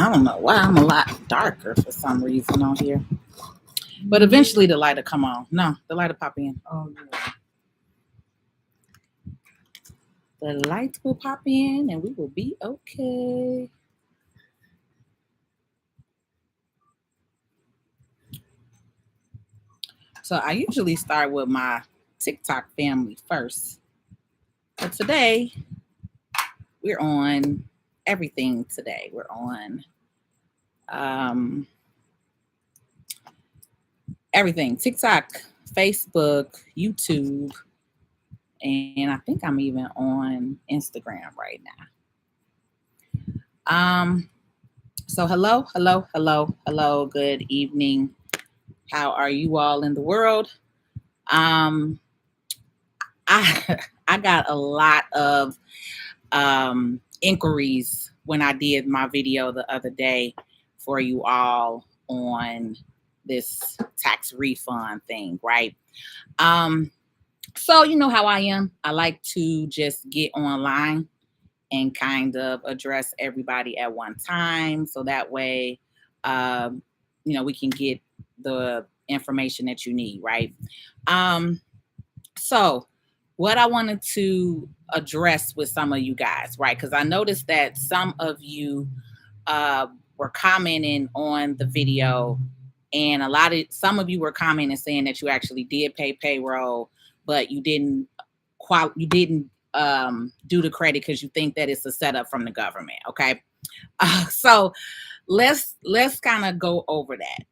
I don't know why I'm a lot darker for some reason on here. But eventually the light will come on. No, the light will pop in. Oh, yeah. The light will pop in and we will be okay. So I usually start with my TikTok family first. But today we're on everything today. We're on everything. TikTok, Facebook, YouTube, and I think I'm even on Instagram right now. So hello, good evening. How are you all in the world? I I got a lot of inquiries when I did my video the other day for you all on this tax refund thing, right? So you know how I am. I like to just get online and kind of address everybody at one time, so that way, we can get the information that you need, right? So what I wanted to address with some of you guys, right? Because I noticed that some of you were commenting on the video, and some of you were commenting saying that you actually did pay payroll, but you didn't do the credit because you think that it's a setup from the government. Okay, so let's kind of go over that.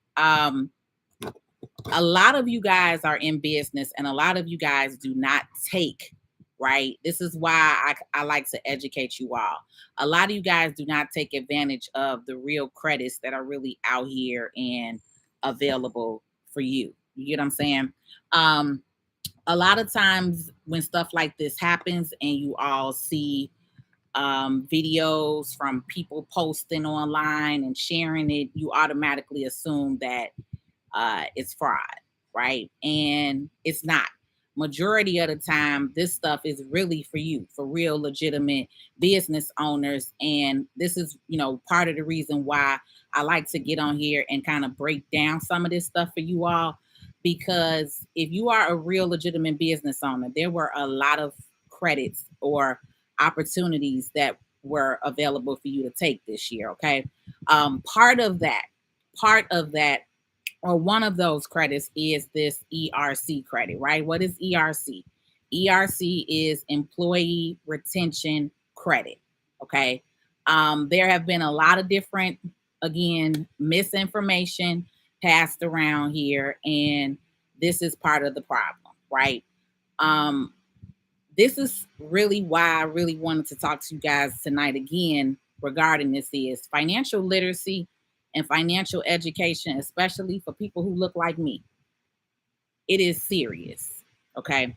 A lot of you guys are in business and a lot of you guys do not take, right? This is why I like to educate you all. A lot of you guys do not take advantage of the real credits that are really out here and available for you. You get what I'm saying? A lot of times when stuff like this happens and you all see videos from people posting online and sharing it, you automatically assume that it's fraud, right? And it's not. Majority of the time, this stuff is really for you, for real legitimate business owners. And this is, part of the reason why I like to get on here and kind of break down some of this stuff for you all. Because if you are a real legitimate business owner, there were a lot of credits or opportunities that were available for you to take this year. Okay. Part of that, or one of those credits is this ERC credit, right? What is ERC? ERC is Employee Retention Credit. Okay. There have been a lot of different, again, misinformation passed around here, and this is part of the problem, right? This is really why I really wanted to talk to you guys tonight again regarding this is financial literacy and financial education, especially for people who look like me. It is serious, okay?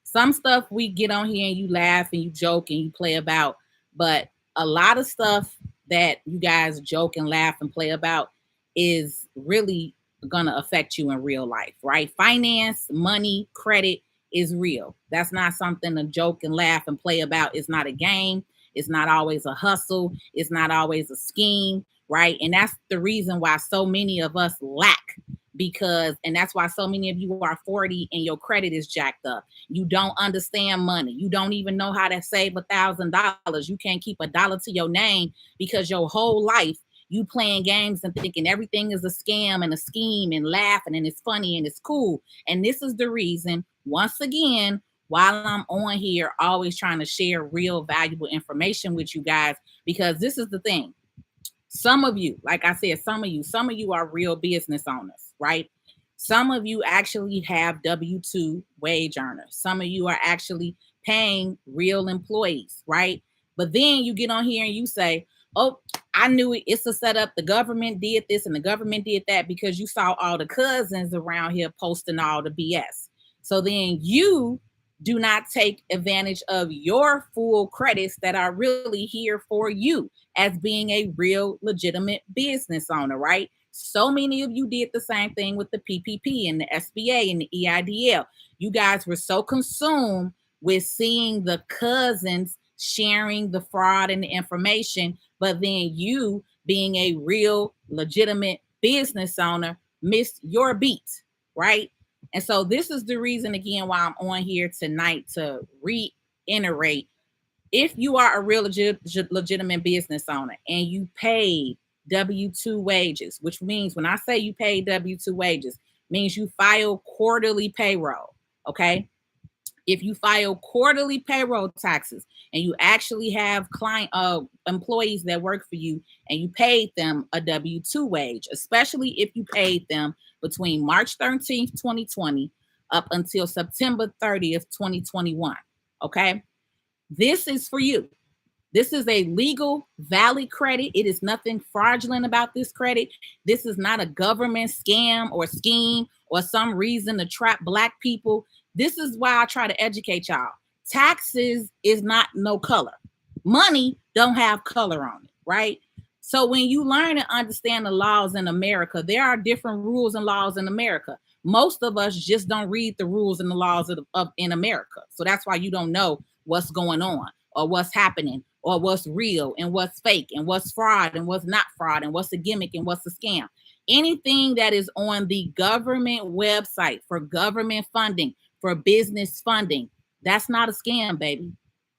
Some stuff we get on here and you laugh and you joke and you play about, but a lot of stuff that you guys joke and laugh and play about is really gonna affect you in real life, right? Finance, money, credit is real. That's not something to joke and laugh and play about. It's not a game. It's not always a hustle. It's not always a scheme, right? And that's the reason why so many of us lack, and that's why so many of you are 40 and your credit is jacked up. You don't understand money. You don't even know how to save $1,000. You can't keep $1 to your name because your whole life you playing games and thinking everything is a scam and a scheme and laughing and it's funny and it's cool. And this is the reason, once again, while I'm on here, always trying to share real valuable information with you guys, because this is the thing. Some of you, like I said, some of you are real business owners, right? Some of you actually have W-2 wage earners. Some of you are actually paying real employees, right? But then you get on here and you say, oh, I knew it. It's a setup. The government did this and the government did that, because you saw all the cousins around here posting all the BS. So then you do not take advantage of your full credits that are really here for you as being a real legitimate business owner, right? So many of you did the same thing with the PPP and the SBA and the EIDL. You guys were so consumed with seeing the cousins sharing the fraud and the information, but then you being a real legitimate business owner missed your beat, right? And so this is the reason again why I'm on here tonight to reiterate. If you are a real legitimate business owner and you paid W-2 wages, which means when I say you paid W-2 wages, means you file quarterly payroll, okay? If you file quarterly payroll taxes and you actually have employees that work for you and you paid them a W-2 wage, especially if you paid them between March 13th, 2020 up until September 30th, 2021, okay? This is for you. This is a legal, valid credit. It is nothing fraudulent about this credit. This is not a government scam or scheme or some reason to trap Black people. This is why I try to educate y'all. Taxes is not no color. Money don't have color on it, right? So when you learn and understand the laws in America, there are different rules and laws in America. Most of us just don't read the rules and the laws in America. So that's why you don't know what's going on or what's happening or what's real and what's fake and what's fraud and what's not fraud and what's a gimmick and what's a scam. Anything that is on the government website for government funding, for business funding, that's not a scam, baby.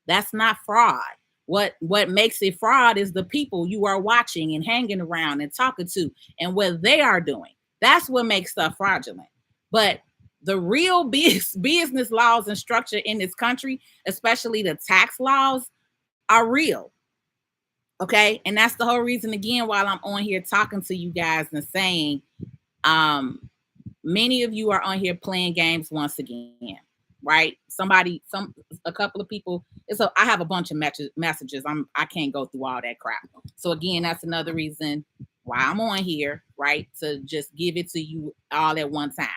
That's not fraud. What makes it fraud is the people you are watching and hanging around and talking to and what they are doing. That's what makes stuff fraudulent. But the real business laws and structure in this country, especially the tax laws, are real. Okay. And that's the whole reason, again, while I'm on here talking to you guys and saying, many of you are on here playing games once again, right? A couple of people. So I have a bunch of messages. I can't go through all that crap. So again, that's another reason why I'm on here, right? To just give it to you all at one time.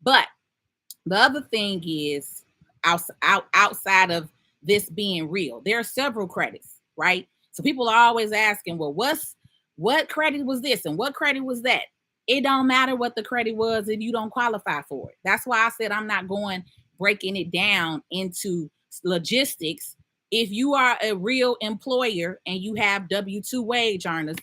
But the other thing is, outside of this being real, there are several credits, right? So people are always asking, well, what credit was this and what credit was that? It don't matter what the credit was if you don't qualify for it. That's why I said I'm not breaking it down into logistics. If you are a real employer and you have W-2 wage earners,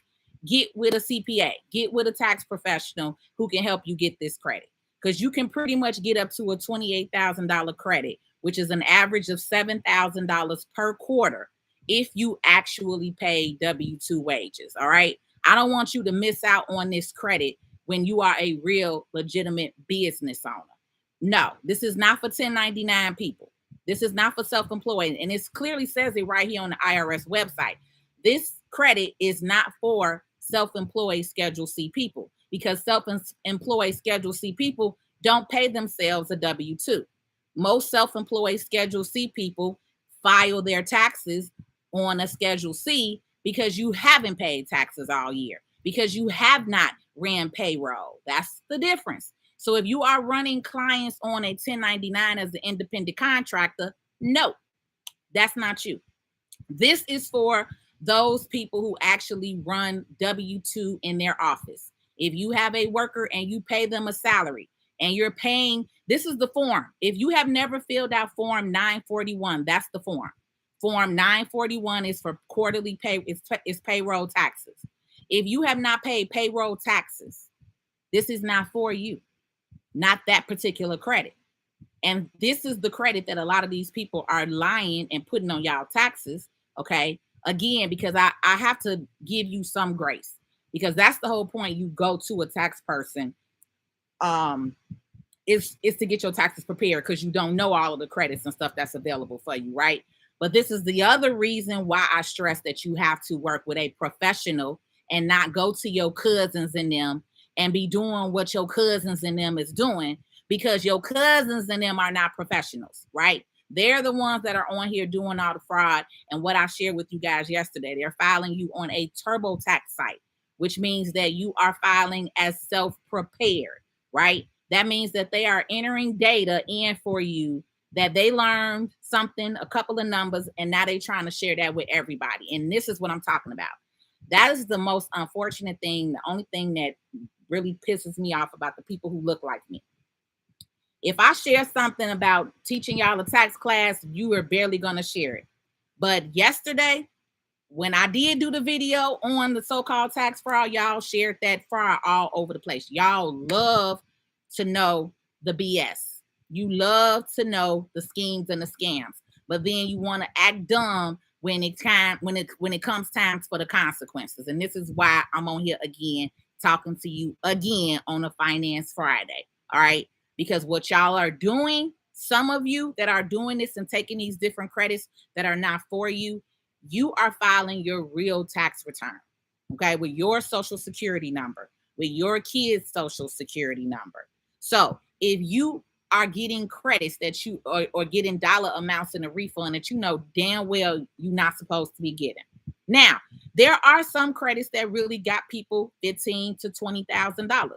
get with a CPA, get with a tax professional who can help you get this credit. Because you can pretty much get up to a $28,000 credit, which is an average of $7,000 per quarter if you actually pay W-2 wages. All right. I don't want you to miss out on this credit when you are a real legitimate business owner. No, this is not for 1099 people. This is not for self-employed. And it clearly says it right here on the IRS website. This credit is not for self-employed Schedule C people, because self-employed Schedule C people don't pay themselves a W-2. Most self-employed Schedule C people file their taxes on a Schedule C because you haven't paid taxes all year, because you have not ran payroll. That's the difference. So if you are running clients on a 1099 as an independent contractor, no, that's not you. This is for those people who actually run W-2 in their office. If you have a worker and you pay them a salary and you're paying, this is the form. If you have never filled out Form 941, that's the form. Form 941 is for quarterly pay, it's payroll taxes. If you have not paid payroll taxes, this is not for you, not that particular credit. And this is the credit that a lot of these people are lying and putting on y'all taxes. Okay. Again, because I have to give you some grace, because that's the whole point. You go to a tax person, is to get your taxes prepared, because you don't know all of the credits and stuff that's available for you, right? But this is the other reason why I stress that you have to work with a professional and not go to your cousins and them and be doing what your cousins and them is doing, because your cousins and them are not professionals, right? They're the ones that are on here doing all the fraud. And what I shared with you guys yesterday, they're filing you on a TurboTax site, which means that you are filing as self-prepared, right? That means that they are entering data in for you, that they learned something, a couple of numbers, and now they're trying to share that with everybody. And this is what I'm talking about. That is the most unfortunate thing. The only thing that really pisses me off about the people who look like me. If I share something about teaching y'all a tax class, you are barely going to share it. But yesterday, when I did do the video on the so-called tax fraud, y'all shared that fraud all over the place. Y'all love to know the BS. You love to know the schemes and the scams, but then you want to act dumb when it comes time for the consequences. And this is why I'm on here again, talking to you again on a Finance Friday. All right, because what y'all are doing, some of you that are doing this and taking these different credits that are not for you, you are filing your real tax return, okay, with your social security number, with your kid's social security number. So if you are getting credits that you or getting dollar amounts in a refund that you know damn well you're not supposed to be getting. Now, there are some credits that really got people $15,000 to $20,000.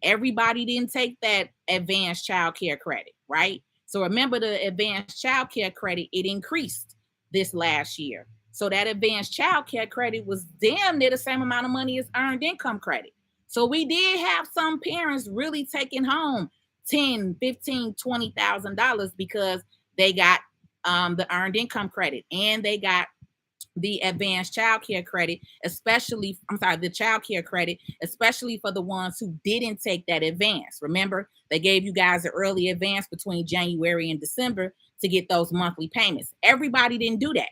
Everybody didn't take that advanced child care credit, right? So remember, the advanced child care credit, it increased this last year. So that advanced child care credit was damn near the same amount of money as earned income credit. So we did have some parents really taking home $10,000, $15,000, $20,000 because they got the earned income credit and they got the advanced child care credit, the child care credit, especially for the ones who didn't take that advance. Remember, they gave you guys an early advance between January and December to get those monthly payments. Everybody didn't do that.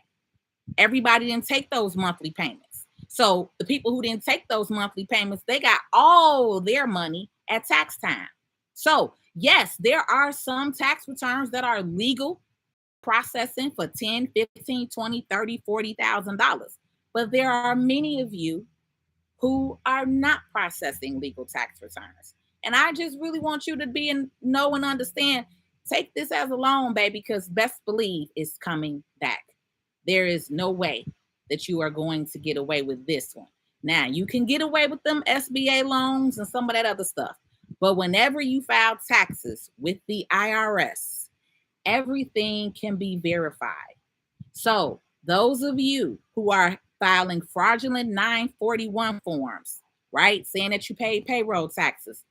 Everybody didn't take those monthly payments. So the people who didn't take those monthly payments, they got all their money at tax time. So yes, there are some tax returns that are legal processing for 10, 15, 20, 30, $40,000. But there are many of you who are not processing legal tax returns. And I just really want you to know and understand, take this as a loan, baby, because best believe it's coming back. There is no way that you are going to get away with this one. Now, you can get away with them SBA loans and some of that other stuff. But whenever you file taxes with the IRS, everything can be verified. So those of you who are filing fraudulent 941 forms, right, saying that you paid payroll taxes,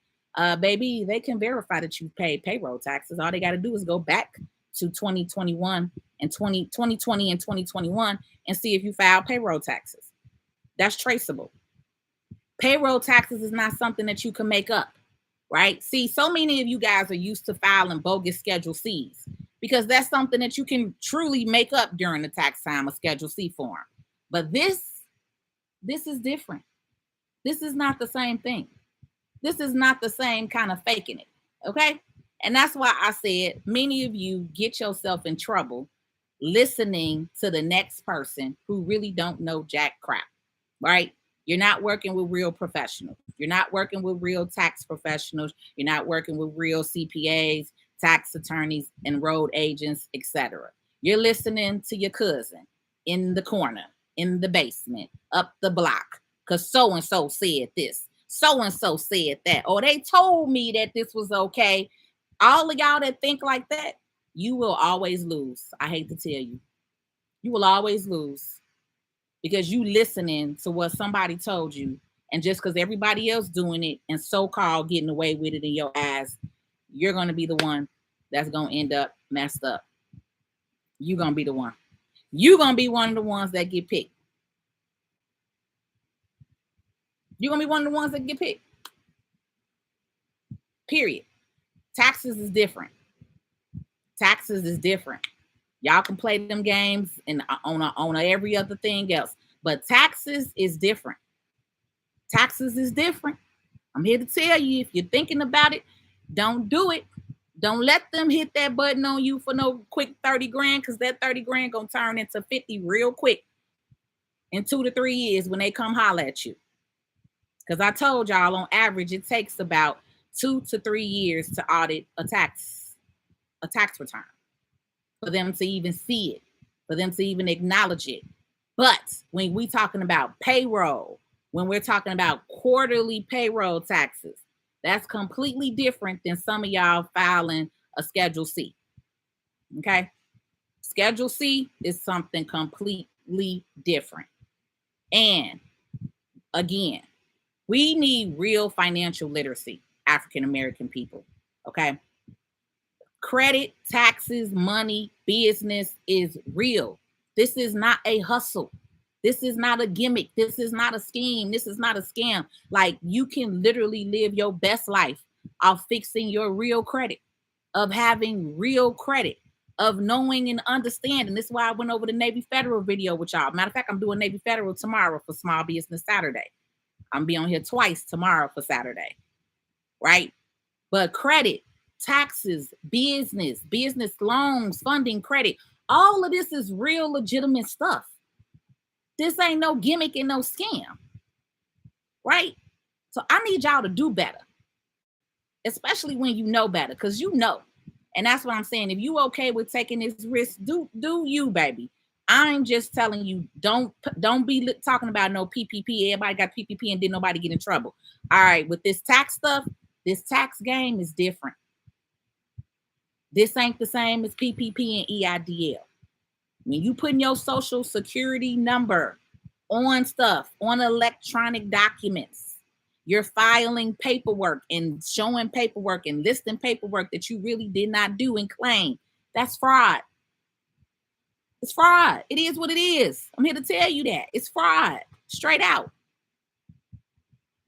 baby, they can verify that you paid payroll taxes. All they got to do is go back to 2021 and 2020 and 2021 and see if you filed payroll taxes. That's traceable. Payroll taxes is not something that you can make up, right? See, so many of you guys are used to filing bogus Schedule C's because that's something that you can truly make up during the tax time, a Schedule C form. But this is different. This is not the same thing. This is not the same kind of faking it, okay? And that's why I said many of you get yourself in trouble listening to the next person who really don't know jack crap, right? You're not working with real professionals. You're not working with real tax professionals. You're not working with real CPAs, tax attorneys, enrolled agents, etc. You're listening to your cousin in the corner, in the basement, up the block, because so-and-so said this, so-and-so said that, or they told me that this was okay. All of y'all that think like that, you will always lose. I hate to tell you. You will always lose because you listening to what somebody told you. And just because everybody else doing it and so-called getting away with it in your eyes, you're going to be the one that's going to end up messed up. You're going to be the one. You're going to be one of the ones that get picked. You're going to be one of the ones that get picked. Period. Taxes is different. Taxes is different. Y'all can play them games and on every other thing else. But taxes is different. Taxes is different. I'm here to tell you, if you're thinking about it, don't do it. Don't let them hit that button on you for no quick 30 grand, because that 30 grand gonna turn into 50 real quick in 2 to 3 years when they come holler at you. Because I told y'all, on average, it takes about 2 to 3 years to audit a tax return, for them to even see it, for them to even acknowledge it. But when we talking about payroll, when we're talking about quarterly payroll taxes, that's completely different than some of y'all filing a Schedule C. Okay? Schedule C is something completely different. And again, we need real financial literacy, African American people. Okay? Credit, taxes, money, business is real. This is not a hustle. This is not a gimmick. This is not a scheme. This is not a scam. Like, you can literally live your best life of fixing your real credit, of having real credit, of knowing and understanding. This is why I went over the Navy Federal video with y'all. Matter of fact, I'm doing Navy Federal tomorrow for Small Business Saturday. I'm gonna be on here twice tomorrow for Saturday, right? But credit, taxes, business loans, funding, credit, all of this is real legitimate stuff. This ain't no gimmick and no scam, right? So I need y'all to do better, especially when you know better, because you know. And that's what I'm saying. If you okay with taking this risk, do you, baby. I'm just telling you, don't be talking about no PPP. Everybody got PPP and didn't nobody get in trouble. All right, with this tax stuff, this tax game is different. This ain't the same as PPP and EIDL. When you putting your social security number on stuff, on electronic documents, you're filing paperwork and showing paperwork and listing paperwork that you really did not do and claim. That's fraud. It's fraud. It is what it is. I'm here to tell you that. It's fraud. Straight out.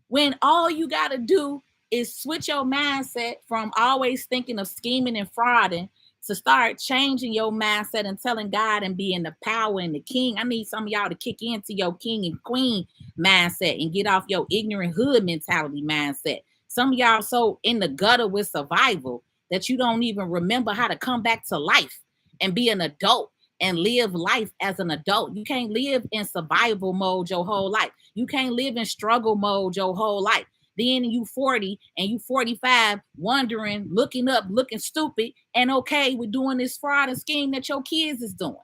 When all you got to do is switch your mindset from always thinking of scheming and frauding to start changing your mindset and telling God and being the power and the king. I need some of y'all to kick into your king and queen mindset and get off your ignorant hood mentality mindset. Some of y'all so in the gutter with survival that you don't even remember how to come back to life and be an adult and live life as an adult. You can't live in survival mode your whole life. You can't live in struggle mode your whole life. Then you 40 and you 45, wondering, looking up, looking stupid, and okay with doing this fraud and scheme that your kids is doing.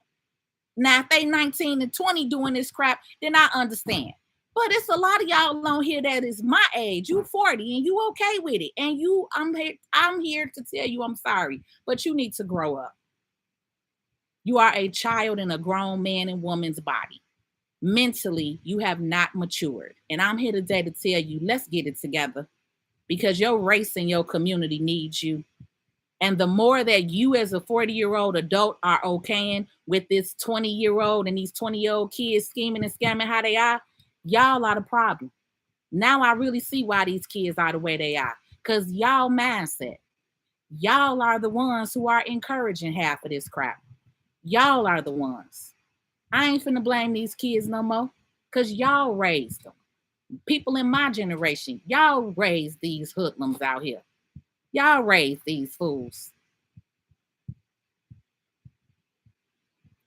Now, if they 19 and 20 doing this crap, then I understand. But it's a lot of y'all on here that is my age. You 40 and you okay with it. And I'm here to tell you I'm sorry, but you need to grow up. You are a child in a grown man and woman's body. Mentally, you have not matured. And I'm here today to tell you, let's get it together, because your race and your community needs you. And the more that you as a 40-year-old adult are okaying with this 20-year-old and these 20-year-old kids scheming and scamming how they are, y'all are the problem. Now I really see why these kids are the way they are. Because y'all mindset. Y'all are the ones who are encouraging half of this crap. Y'all are the ones. I ain't finna blame these kids no more, because y'all raised them. People in my generation, y'all raised these hoodlums out here. Y'all raised these fools.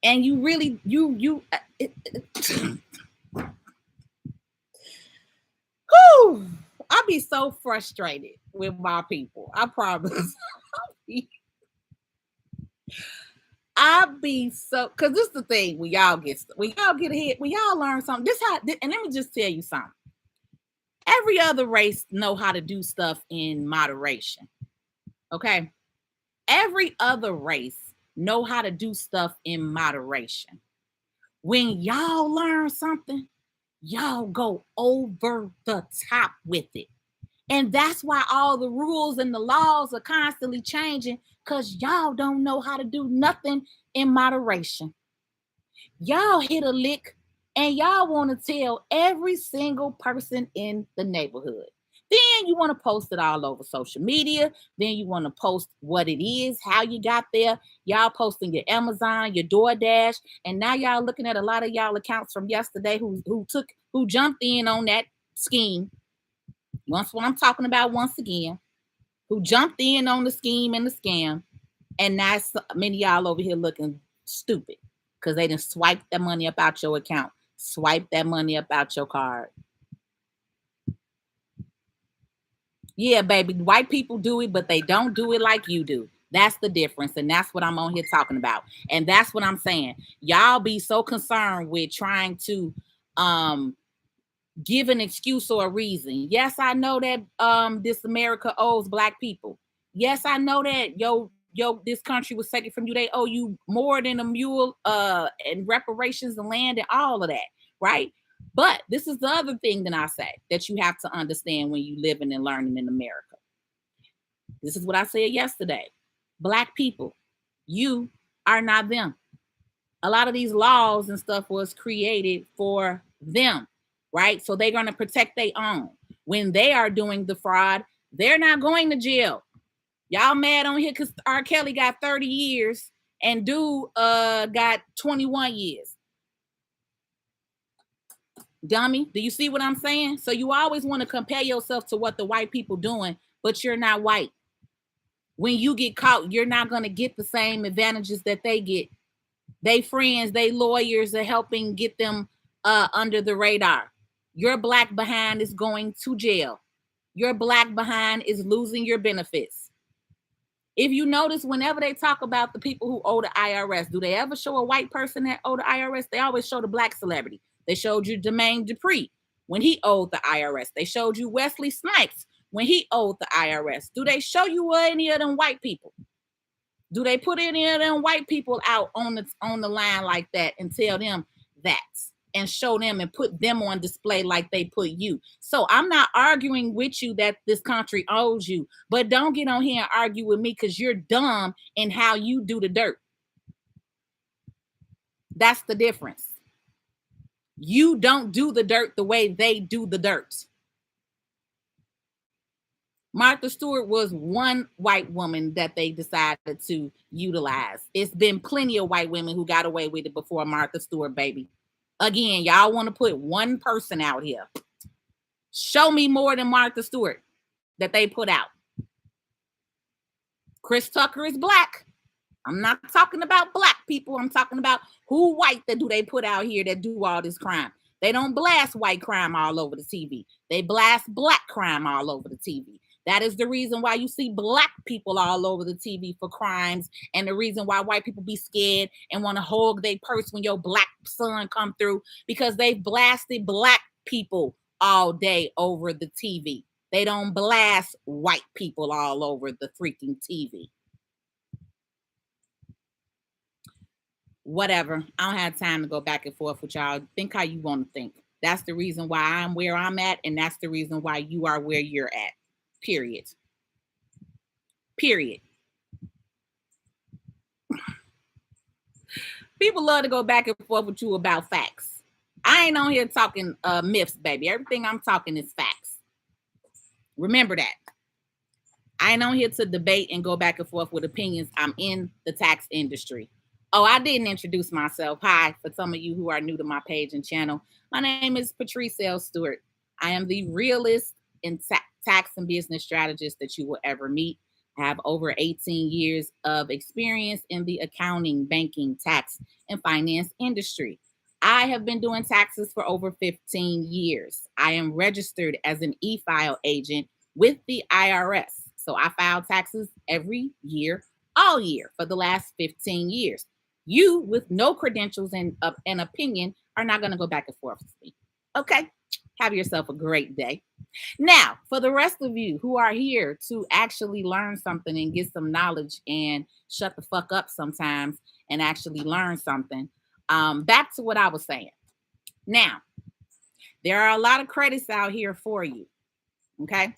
And you really, whew, I be so frustrated with my people. I promise. I be so, because this is the thing when y'all get ahead, when y'all learn something, and let me just tell you something. Every other race know how to do stuff in moderation. Okay. Every other race know how to do stuff in moderation. When y'all learn something, y'all go over the top with it. And that's why all the rules and the laws are constantly changing, because y'all don't know how to do nothing in moderation. Y'all hit a lick and y'all want to tell every single person in the neighborhood. Then you want to post it all over social media. Then you want to post what it is, how you got there. Y'all posting your Amazon, your DoorDash, and now y'all looking at a lot of y'all accounts from yesterday who jumped in on that scheme. Once what I'm talking about once again, who jumped in on the scheme and the scam, and now many of y'all over here looking stupid because they didn't swipe that money up out your account, swipe that money up out your card. Yeah, baby, white people do it, but they don't do it like you do. That's the difference, and that's what I'm on here talking about. And that's what I'm saying. Y'all be so concerned with trying to give an excuse or a reason. Yes, I know that this America owes black people. Yes, I know that this country was taken from you. They owe you more than a mule and reparations and land and all of that, right? But this is the other thing that I say that you have to understand when you living and learning in America. This is what I said yesterday. Black people, you are not them. A lot of these laws and stuff was created for them, right? So they're going to protect their own. When they are doing the fraud, they're not going to jail. Y'all mad on here because R. Kelly got 30 years and dude got 21 years. Dummy, do you see what I'm saying? So you always want to compare yourself to what the white people doing, but you're not white. When you get caught, you're not going to get the same advantages that they get. They friends, they lawyers are helping get them under the radar. Your black behind is going to jail. Your black behind is losing your benefits. If you notice, whenever they talk about the people who owe the IRS, do they ever show a white person that owe the IRS? They always show the black celebrity. They showed you Jermaine Dupri when he owed the IRS. They showed you Wesley Snipes when he owed the IRS. Do they show you any of them white people? Do they put any of them white people out on the line like that and tell them that and show them and put them on display like they put you? So I'm not arguing with you that this country owes you, but don't get on here and argue with me because you're dumb in how you do the dirt. That's the difference. You don't do the dirt the way they do the dirt. Martha Stewart was one white woman that they decided to utilize. It's been plenty of white women who got away with it before Martha Stewart, baby. Again, y'all want to put one person out here. Show me more than Martha Stewart that they put out. Chris Tucker is black. I'm not talking about black people. I'm talking about who white that do they put out here that do all this crime. They don't blast white crime all over the TV. They blast black crime all over the TV. That is the reason why you see black people all over the TV for crimes, and the reason why white people be scared and want to hog their purse when your black son come through, because they've blasted black people all day over the TV. They don't blast white people all over the freaking TV. Whatever. I don't have time to go back and forth with y'all. Think how you want to think. That's the reason why I'm where I'm at, and that's the reason why you are where you're at. Period. Period. People love to go back and forth with you about facts. I ain't on here talking myths, baby. Everything I'm talking is facts. Remember that. I ain't on here to debate and go back and forth with opinions. I'm in the tax industry. Oh, I didn't introduce myself. Hi, for some of you who are new to my page and channel. My name is Patrice Stewart. I am the realest and tax and business strategist that you will ever meet. I have over 18 years of experience in the accounting, banking, tax, and finance industry. I have been doing taxes for over 15 years. I am registered as an e-file agent with the IRS. So I file taxes every year, all year for the last 15 years. You with no credentials and an opinion are not going to go back and forth with me. Okay? Have yourself a great day. Now, for the rest of you who are here to actually learn something and get some knowledge and shut the fuck up sometimes and actually learn something, back to what I was saying. Now, there are a lot of credits out here for you. Okay?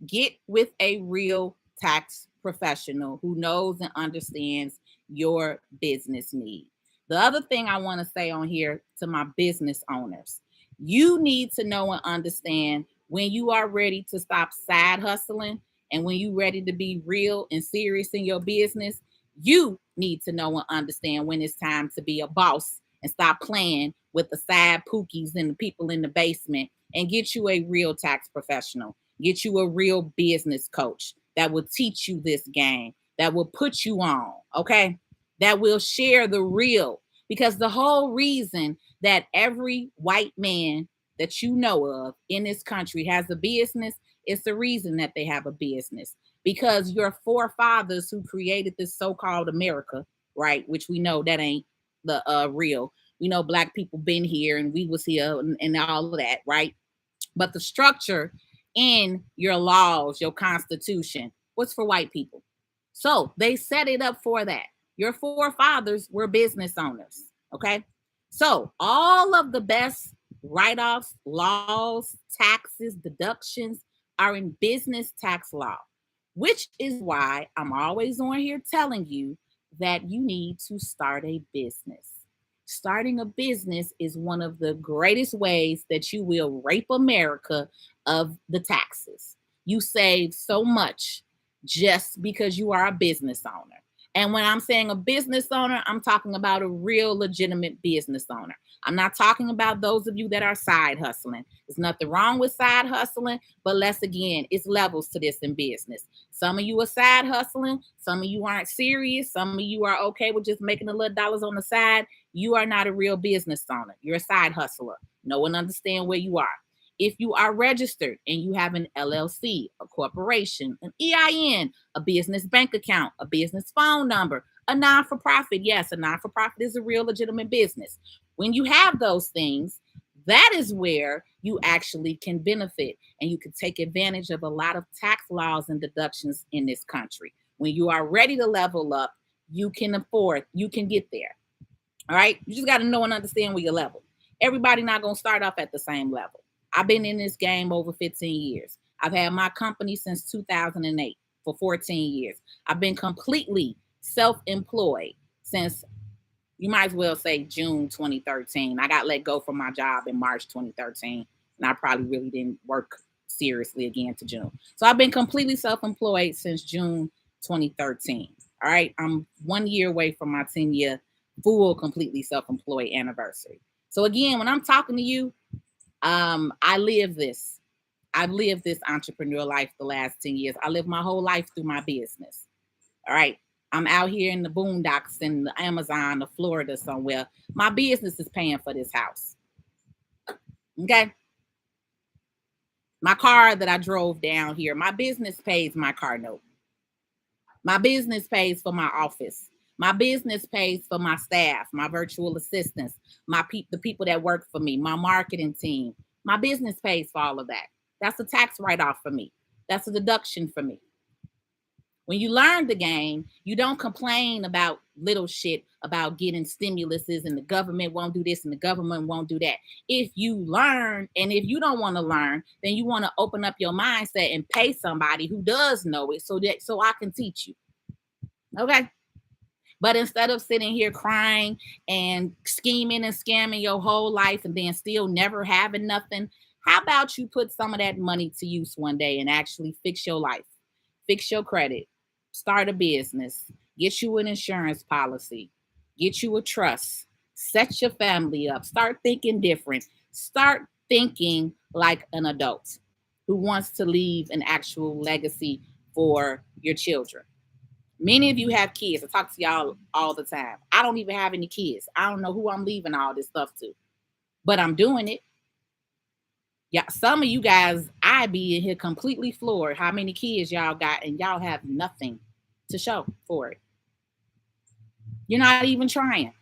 Get with a real tax professional who knows and understands your business need. The other thing I want to say on here to my business owners, you need to know and understand when you are ready to stop side hustling and when you're ready to be real and serious in your business. You need to know and understand when it's time to be a boss and stop playing with the side pookies and the people in the basement and get you a real tax professional. Get you a real business coach that will teach you this game, that will put you on, okay? That will share the real. Because the whole reason that every white man that you know of in this country has a business, it's the reason that they have a business. Because your forefathers who created this so-called America, right, which we know that ain't the real. We know black people been here and we was here and all of that, right? But the structure in your laws, your constitution, was for white people. So they set it up for that. Your forefathers were business owners, okay? So all of the best write-offs, laws, taxes, deductions are in business tax law, which is why I'm always on here telling you that you need to start a business. Starting a business is one of the greatest ways that you will rape America of the taxes. You save so much just because you are a business owner. And when I'm saying a business owner, I'm talking about a real legitimate business owner. I'm not talking about those of you that are side hustling. There's nothing wrong with side hustling, but let's again, it's levels to this in business. Some of you are side hustling, some of you aren't serious, some of you are okay with just making a little dollars on the side. You are not a real business owner. You're a side hustler. No one understands where you are. If you are registered and you have an LLC, a corporation, an EIN, a business bank account, a business phone number, a non-for-profit. Yes, a non-for-profit is a real legitimate business. When you have those things, that is where you actually can benefit and you can take advantage of a lot of tax laws and deductions in this country. When you are ready to level up, you can afford, you can get there. All right. You just got to know and understand where your level. Everybody not going to start off at the same level. I've been in this game over 15 years. I've had my company since 2008 for 14 years. I've been completely self-employed since, you might as well say, June 2013. I got let go from my job in March 2013, and I probably really didn't work seriously again to June. So I've been completely self-employed since June 2013. All right. I'm 1 year away from my 10-year full, completely self-employed anniversary. So again, when I'm talking to you, I live this. I've lived this entrepreneur life the last 10 years. I lived my whole life through my business. All right. I'm out here in the boondocks in the Amazon or Florida somewhere. My business is paying for this house. Okay. My car that I drove down here, my business pays my car note. My business pays for my office. My business pays for my staff, my virtual assistants, the people that work for me, my marketing team. My business pays for all of that. That's a tax write-off for me. That's a deduction for me. When you learn the game, you don't complain about little shit about getting stimuluses and the government won't do this and the government won't do that. If you learn, and if you don't want to learn, then you want to open up your mindset and pay somebody who does know it so I can teach you. Okay. But instead of sitting here crying and scheming and scamming your whole life and then still never having nothing, how about you put some of that money to use one day and actually fix your life, fix your credit, start a business, get you an insurance policy, get you a trust, set your family up, start thinking different, start thinking like an adult who wants to leave an actual legacy for your children. Many of you have kids. I talk to y'all all the time. I don't even have any kids. I don't know who I'm leaving all this stuff to, but I'm doing it. Yeah, some of you guys, I be in here completely floored how many kids y'all got and y'all have nothing to show for it. You're not even trying.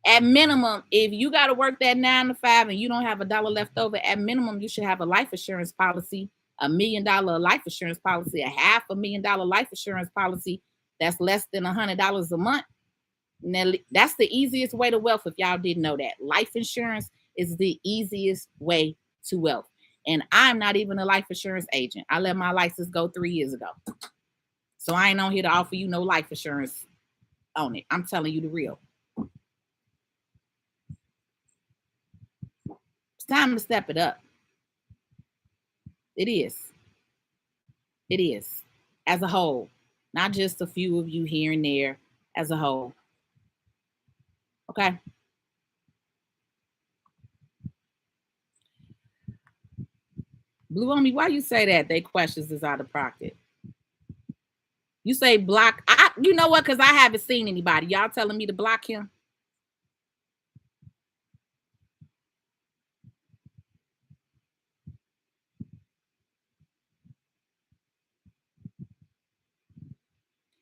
At minimum, if you got to work that 9 to 5 and you don't have a dollar left over, at minimum, you should have a life insurance policy, $1 million life insurance policy, a $500,000 life insurance policy that's less than $100 a month. Now, that's the easiest way to wealth. If y'all didn't know that, life insurance is the easiest way to wealth. And I'm not even a life insurance agent. I let my license go 3 years ago. So I ain't on here to offer you no life insurance on it. I'm telling you the real. It's time to step it up. It is. It is. As a whole. Not just a few of you here and there. As a whole. Okay. Blue on me, why you say that? They questions is out of pocket. You say block. You know what? Because I haven't seen anybody. Y'all telling me to block him?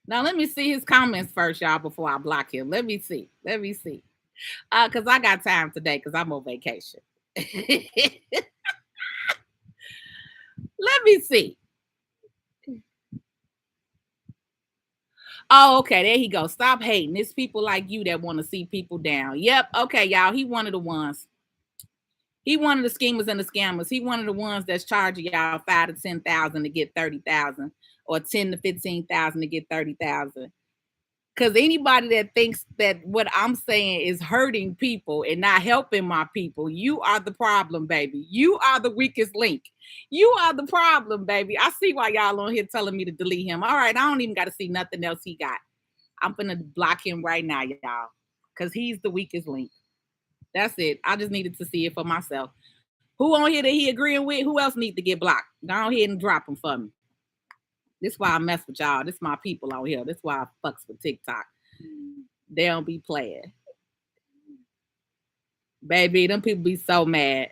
Now, let me see his comments first, y'all, before I block him. Let me see. Let me see. Because I got time today because I'm on vacation. Let me see. Oh, okay. There he goes. Stop hating. It's people like you that want to see people down. Yep. Okay, y'all. He one of the ones. He one of the schemers and the scammers. He one of the ones that's charging y'all 5 to 10,000 to get 30,000, or 10 to 15,000 to get 30,000. Because anybody that thinks that what I'm saying is hurting people and not helping my people, you are the problem, baby. You are the weakest link. You are the problem, baby. I see why y'all on here telling me to delete him. All right, I don't even got to see nothing else he got. I'm gonna block him right now, y'all, because he's the weakest link. That's it. I just needed to see it for myself. Who on here that he agreeing with? Who else need to get blocked? Go ahead and drop them for me. This why I mess with y'all. This my people out here. This why I fucks with TikTok. They don't be playing. Baby, them people be so mad.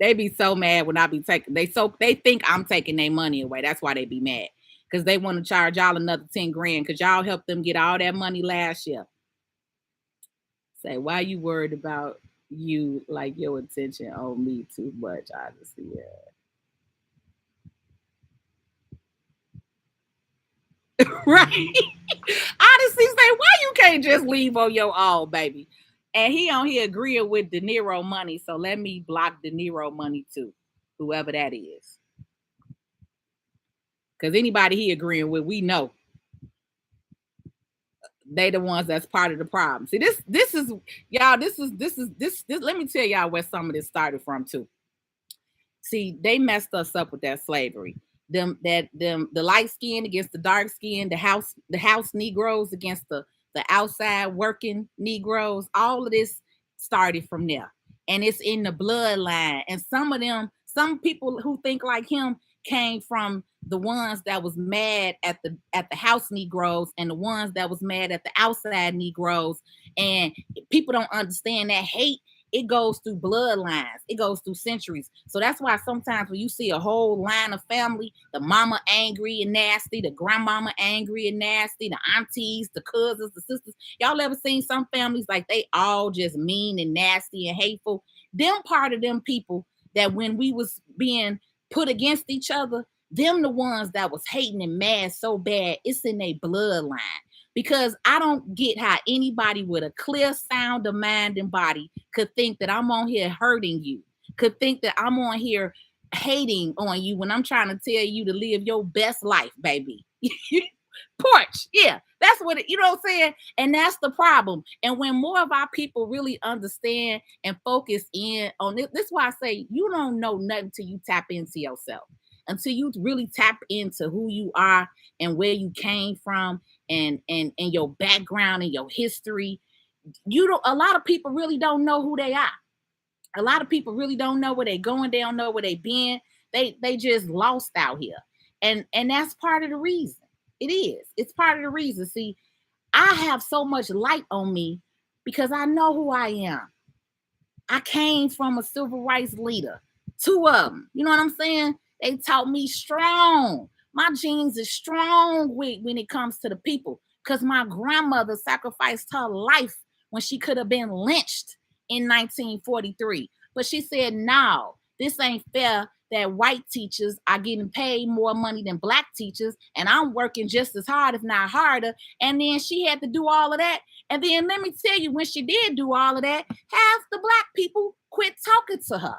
They be so mad when I be taking they think I'm taking their money away. That's why they be mad. Because they want to charge y'all another 10 grand because y'all helped them get all that money last year. Say, why you worried about you like your attention on me too much? I just see it. Right? Honestly, say why you can't just leave on your own, baby. And he on here agreeing with De Niro money, so let me block De Niro money too, whoever that is. Because anybody he agreeing with, we know they the ones that's part of the problem. See, this is y'all. This. Let me tell y'all where some of this started from too. See, they messed us up with that slavery. The light skin against the dark skin, the house Negroes against the outside working Negroes. All of this started from there, and it's in the bloodline. And some people who think like him came from the ones that was mad at the house Negroes and the ones that was mad at the outside Negroes. And people don't understand that hate, it goes through bloodlines, it goes through centuries. So that's why sometimes when you see a whole line of family, the mama angry and nasty, the grandmama angry and nasty, the aunties, the cousins, the sisters, y'all ever seen some families like they all just mean and nasty and hateful? Them part of them people that when we was being put against each other, them the ones that was hating and mad so bad, it's in their bloodline. Because I don't get how anybody with a clear sound of mind and body could think that I'm on here hurting you, could think that I'm on here hating on you when I'm trying to tell you to live your best life, baby. Porch, yeah, that's what you know what I'm saying. And that's the problem. And when more of our people really understand and focus in on this, this is why I say you don't know nothing till you tap into yourself, until you really tap into who you are and where you came from and your background and your history. You don't, a lot of people really don't know who they are. A lot of people really don't know where they're going. They don't know where they've been. They just lost out here. And that's part of the reason. It is. It's part of the reason. See, I have so much light on me because I know who I am. I came from a civil rights leader, two of them. You know what I'm saying? They taught me strong. My genes is strong when it comes to the people because my grandmother sacrificed her life when she could have been lynched in 1943. But she said, no, this ain't fair that white teachers are getting paid more money than black teachers, and I'm working just as hard, if not harder. And then she had to do all of that. And then let me tell you, when she did do all of that, half the black people quit talking to her.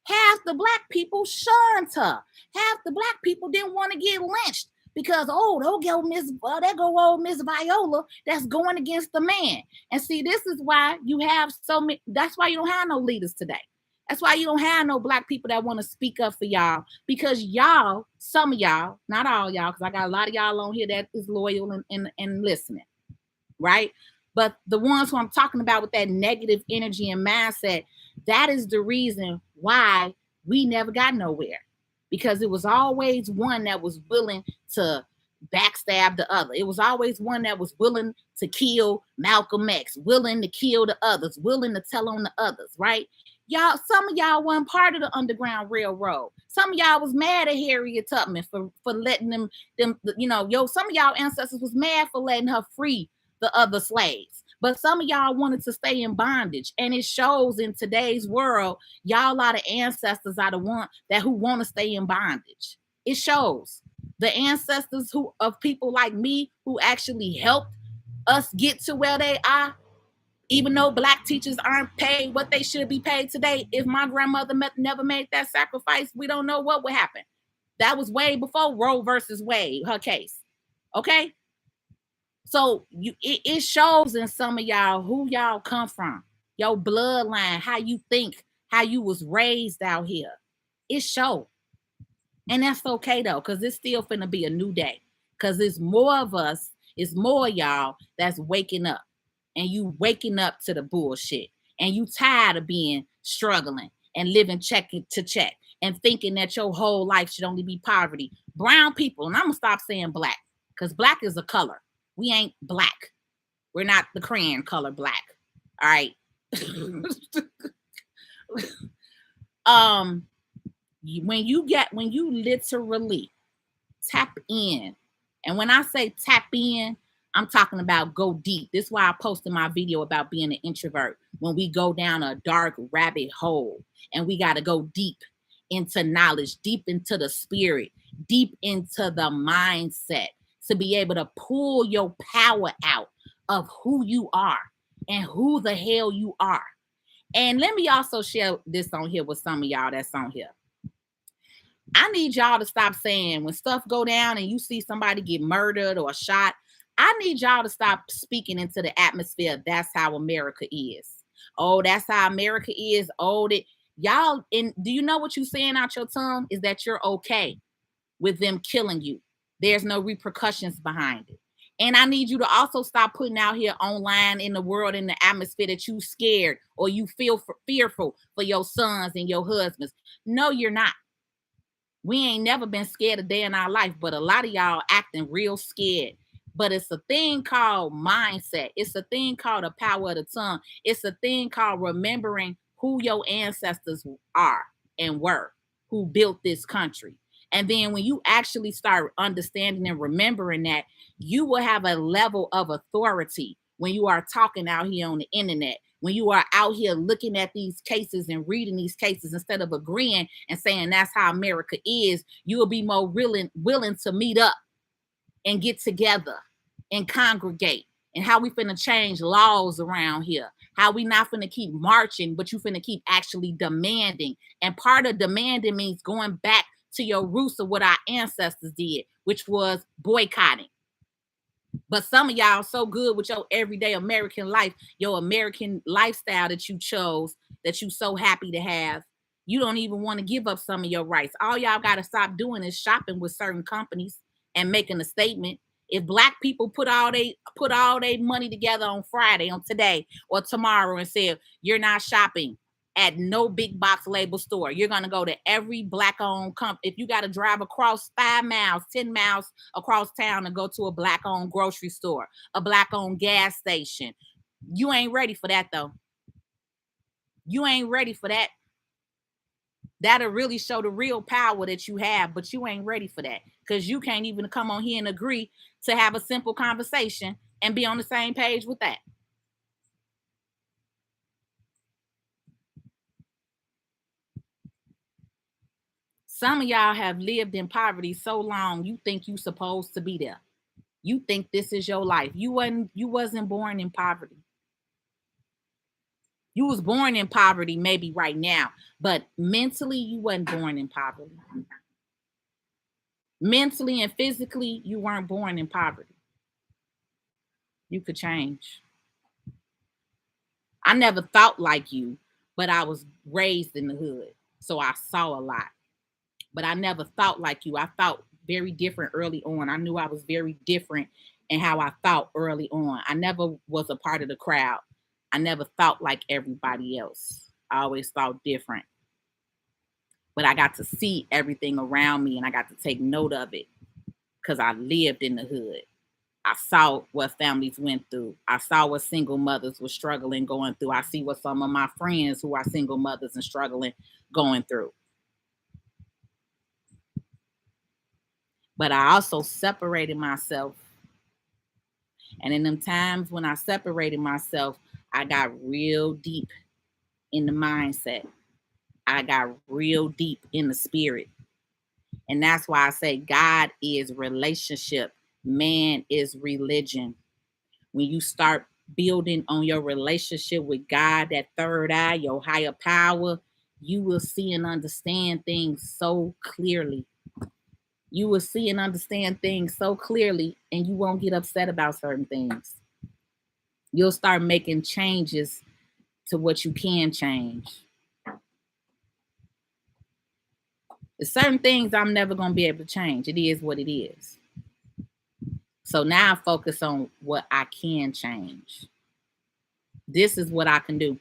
Half the black people shunned her. Half the black people didn't want to get lynched because, oh, there go old Miss Viola that's going against the man. And see, this is why you have so many, that's why you don't have no leaders today. That's why you don't have no black people that want to speak up for y'all, because y'all, some of y'all, not all y'all, because I got a lot of y'all on here that is loyal and listening, right? But the ones who I'm talking about with that negative energy and mindset, that is the reason why we never got nowhere. Because it was always one that was willing to backstab the other. It was always one that was willing to kill Malcolm X, willing to kill the others, willing to tell on the others, right? Y'all, some of y'all weren't part of the Underground Railroad. Some of y'all was mad at Harriet Tubman for letting them, some of y'all ancestors was mad for letting her free the other slaves. But some of y'all wanted to stay in bondage. And it shows in today's world, y'all are the ancestors are the one who want to stay in bondage. It shows. The ancestors of people like me who actually helped us get to where they are, even though black teachers aren't paid what they should be paid today. If my grandmother never made that sacrifice, we don't know what would happen. That was way before Roe versus Wade, her case. Okay? So it shows in some of y'all who y'all come from, your bloodline, how you think, how you was raised out here. It show. And that's okay though, because it's still finna be a new day. Because it's more of us, it's more of y'all that's waking up. And you waking up to the bullshit. And you tired of being struggling and living check to check and thinking that your whole life should only be poverty. Brown people, and I'm gonna stop saying black, because black is a color. We ain't black. We're not the crayon color black. All right. When you literally tap in, and when I say tap in, I'm talking about go deep. This is why I posted my video about being an introvert. When we go down a dark rabbit hole and we got to go deep into knowledge, deep into the spirit, deep into the mindset to be able to pull your power out of who you are and who the hell you are. And let me also share this on here with some of y'all that's on here. I need y'all to stop saying when stuff go down and you see somebody get murdered or shot, I need y'all to stop speaking into the atmosphere. That's how America is. Oh, that's how America is. Oh, that y'all, and do you know what you saying out your tongue is that you're okay with them killing you. There's no repercussions behind it. And I need you to also stop putting out here online in the world, in the atmosphere, that you scared or you feel fearful for your sons and your husbands. No, you're not. We ain't never been scared a day in our life, but a lot of y'all acting real scared. But it's a thing called mindset. It's a thing called the power of the tongue. It's a thing called remembering who your ancestors are and were, who built this country. And then when you actually start understanding and remembering that, you will have a level of authority when you are talking out here on the internet, when you are out here looking at these cases and reading these cases instead of agreeing and saying that's how America is. You will be more willing to meet up and get together and congregate, and how we finna change laws around here, how we not finna keep marching, but you finna keep actually demanding. And part of demanding means going back to your roots of what our ancestors did, which was boycotting. But some of y'all so good with your everyday American life, your American lifestyle that you chose, that you so happy to have, you don't even want to give up some of your rights. All y'all got to stop doing is shopping with certain companies and making a statement. If black people put all they money together on Friday, on today or tomorrow, and said you're not shopping at no big box label store, you're going to go to every black owned company. If you got to drive across 5 miles, 10 miles across town and go to a black owned grocery store, a black owned gas station, you ain't ready for that though. You ain't ready for that. That'll really show the real power that you have, but you ain't ready for that because you can't even come on here and agree to have a simple conversation and be on the same page with that. Some of y'all have lived in poverty so long, you think you supposed to be there. You think this is your life. You wasn't born in poverty. You was born in poverty maybe right now, but mentally you wasn't born in poverty. Mentally and physically, you weren't born in poverty. You could change. I never thought like you, but I was raised in the hood, so I saw a lot. But I never thought like you. I thought very different early on. I knew I was very different in how I thought early on. I never was a part of the crowd. I never thought like everybody else. I always thought different. But I got to see everything around me and I got to take note of it because I lived in the hood. I saw what families went through. I saw what single mothers were struggling going through. I see what some of my friends who are single mothers and struggling going through. But I also separated myself. And in them times when I separated myself, I got real deep in the mindset. I got real deep in the spirit. And that's why I say God is relationship. Man is religion. When you start building on your relationship with God, that third eye, your higher power, you will see and understand things so clearly. You will see and understand things so clearly, and you won't get upset about certain things. You'll start making changes to what you can change. There's certain things I'm never going to be able to change. It is what it is. So now I focus on what I can change. This is what I can do.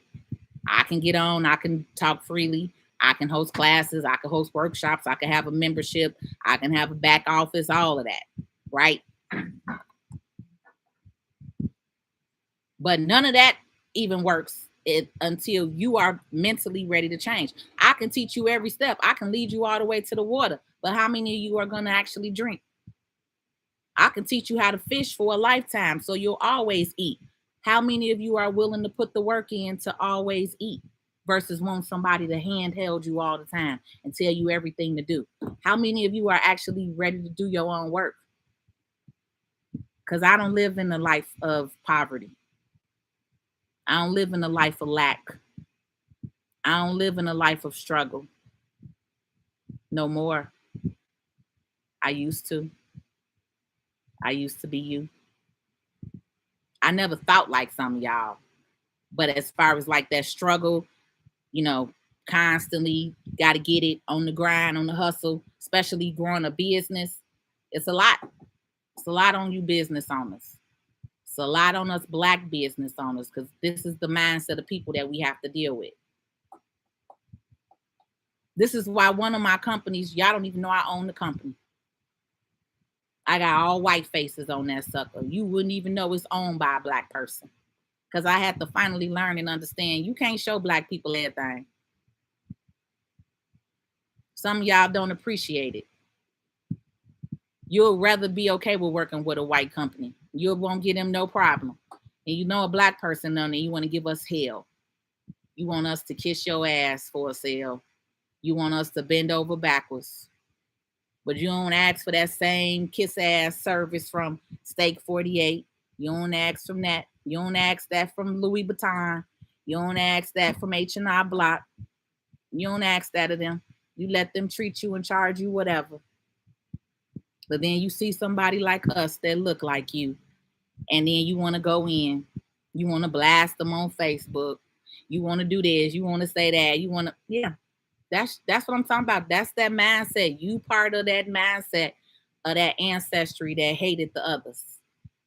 I can get on, I can talk freely, I can host classes, I can host workshops, I can have a membership, I can have a back office, all of that, right? But none of that even works until you are mentally ready to change. I can teach you every step. I can lead you all the way to the water. But how many of you are going to actually drink? I can teach you how to fish for a lifetime, so you'll always eat. How many of you are willing to put the work in to always eat versus want somebody to handheld you all the time and tell you everything to do? How many of you are actually ready to do your own work? Because I don't live in a life of poverty. I don't live in a life of lack. I don't live in a life of struggle. No more. I used to. I used to be you. I never thought like some of y'all. But as far as like that struggle, you know, constantly got to get it on the grind, on the hustle, especially growing a business. It's a lot. It's a lot on you business owners. It's a lot on us Black business owners because this is the mindset of people that we have to deal with. This is why one of my companies, y'all don't even know I own the company. I got all white faces on that sucker. You wouldn't even know it's owned by a Black person. Because I had to finally learn and understand you can't show Black people everything. Some of y'all don't appreciate it. You'll rather be okay with working with a white company. You won't get them no problem. And you know a Black person on there, you want to give us hell. You want us to kiss your ass for a sale. You want us to bend over backwards. But you don't ask for that same kiss ass service from Steak 48. You don't ask from that. You don't ask that from Louis Vuitton. You don't ask that from H&R Block. You don't ask that of them. You let them treat you and charge you whatever. But then you see somebody like us that look like you, and then you want to go in. You want to blast them on Facebook. You want to do this. You want to say that. You want to, yeah. That's what I'm talking about. That's that mindset. You part of that mindset of that ancestry that hated the others.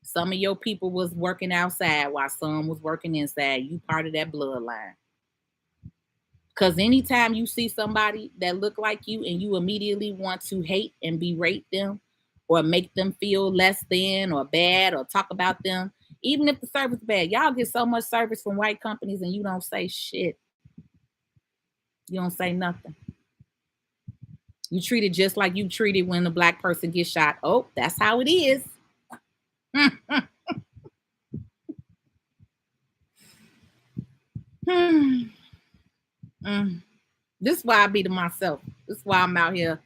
Some of your people was working outside while some was working inside. You part of that bloodline. Because anytime you see somebody that look like you and you immediately want to hate and berate them or make them feel less than or bad or talk about them, even if the service is bad, y'all get so much service from white companies and you don't say shit. You don't say nothing. You treat it just like you treated when a Black person gets shot. Oh, that's how it is. This is why I be to myself. This is why I'm out here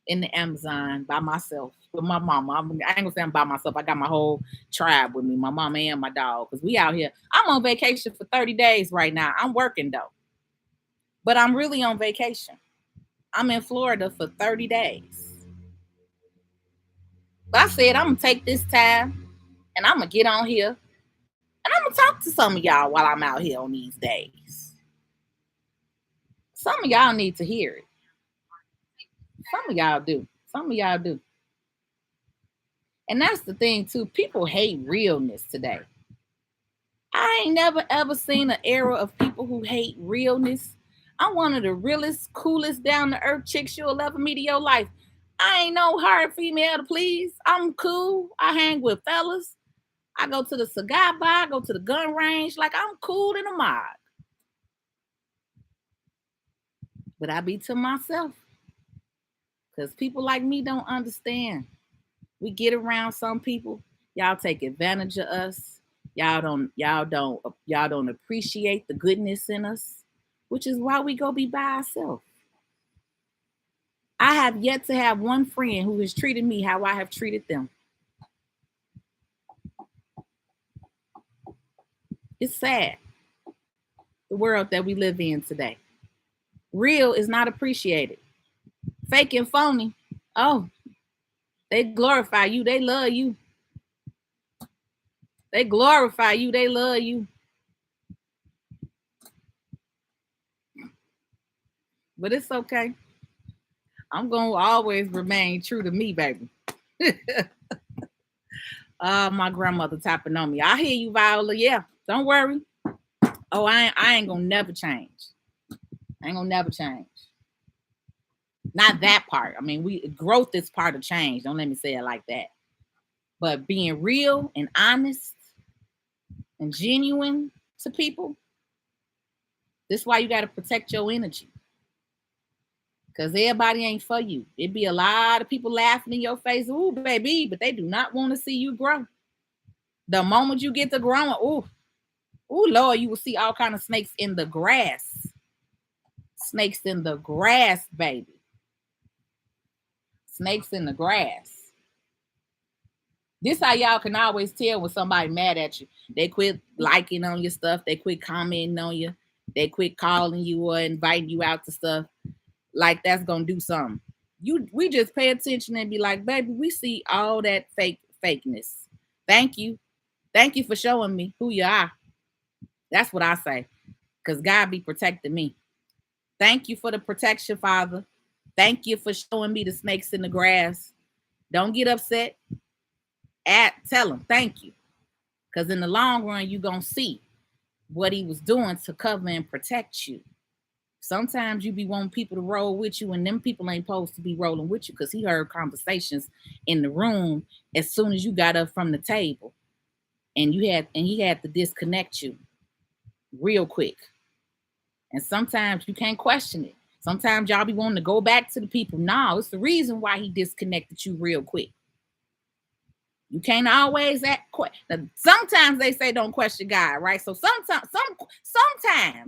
in the Amazon by myself with my mama. I ain't gonna say I'm by myself. I got my whole tribe with me, my mama and my dog, because we out here. I'm on vacation for 30 days right now. I'm working though, but I'm really on vacation. I'm in Florida for 30 days. But I said I'm gonna take this time and I'm gonna get on here and I'm gonna talk to some of y'all while I'm out here on these days. Some of y'all need to hear it. Some of y'all do. Some of y'all do. And that's the thing too. People hate realness today. I ain't never ever seen an era of people who hate realness. I'm one of the realest, coolest, down to earth chicks you'll ever meet in your life. I ain't no hard female to please. I'm cool. I hang with fellas. I go to the cigar bar. I go to the gun range. Like I'm cool in a mod. But I be to myself. Because people like me don't understand. We get around some people. Y'all take advantage of us. Y'all don't appreciate the goodness in us, which is why we go be by ourselves. I have yet to have one friend who has treated me how I have treated them. It's sad, the world that we live in today. Real is not appreciated. Fake and phony, oh, They glorify you. They love you. They glorify you. They love you. But it's okay. I'm going to always remain true to me, baby. My grandmother tapping on me. I hear you, Viola. Yeah, don't worry. Oh, I ain't going to never change. I ain't going to never change. Not that part. I mean, growth is part of change. Don't let me say it like that. But being real and honest and genuine to people, this is why you got to protect your energy. Because everybody ain't for you. It'd be a lot of people laughing in your face. Ooh, baby, but they do not want to see you grow. The moment you get to growing, ooh, Lord, you will see all kind of snakes in the grass. Snakes in the grass, baby. Snakes in the grass. This how y'all can always tell when somebody mad at you. They quit liking on your stuff. They quit commenting on you. They quit calling you or inviting you out to stuff. Like that's gonna do something. We just pay attention and be like, baby, we see all that fakeness. Thank you for showing me who you are. That's what I say, because God be protecting me. Thank you for the protection, Father. Thank you for showing me the snakes in the grass. Don't get upset. Tell him thank you, because in the long run you gonna see what he was doing to cover and protect you. Sometimes you be wanting people to roll with you, and them people ain't supposed to be rolling with you, because he heard conversations in the room as soon as you got up from the table, and he had to disconnect you real quick. And sometimes you can't question it. Sometimes y'all be wanting to go back to the people. No, it's the reason why he disconnected you real quick. You can't always act. Sometimes they say don't question God, right? So sometimes,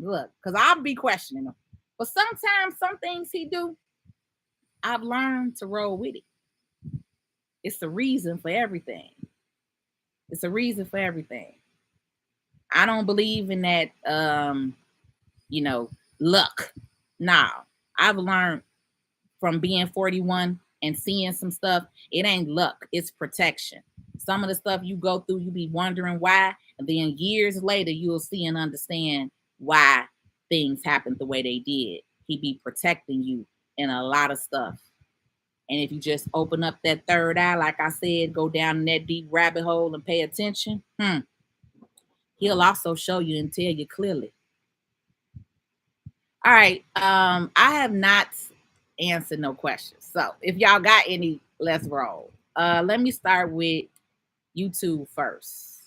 look, because I'll be questioning him. But sometimes some things he do, I've learned to roll with it. It's a reason for everything. It's a reason for everything. I don't believe in that, luck. No, I've learned from being 41 and seeing some stuff. It ain't luck. It's protection. Some of the stuff you go through, you be wondering why. And then years later, you'll see and understand why things happened the way they did. He be protecting you in a lot of stuff. And if you just open up that third eye, like I said, go down in that deep rabbit hole and pay attention, he'll also show you and tell you clearly. All right. I have not answered no questions. So if y'all got any, let's roll. Let me start with YouTube first.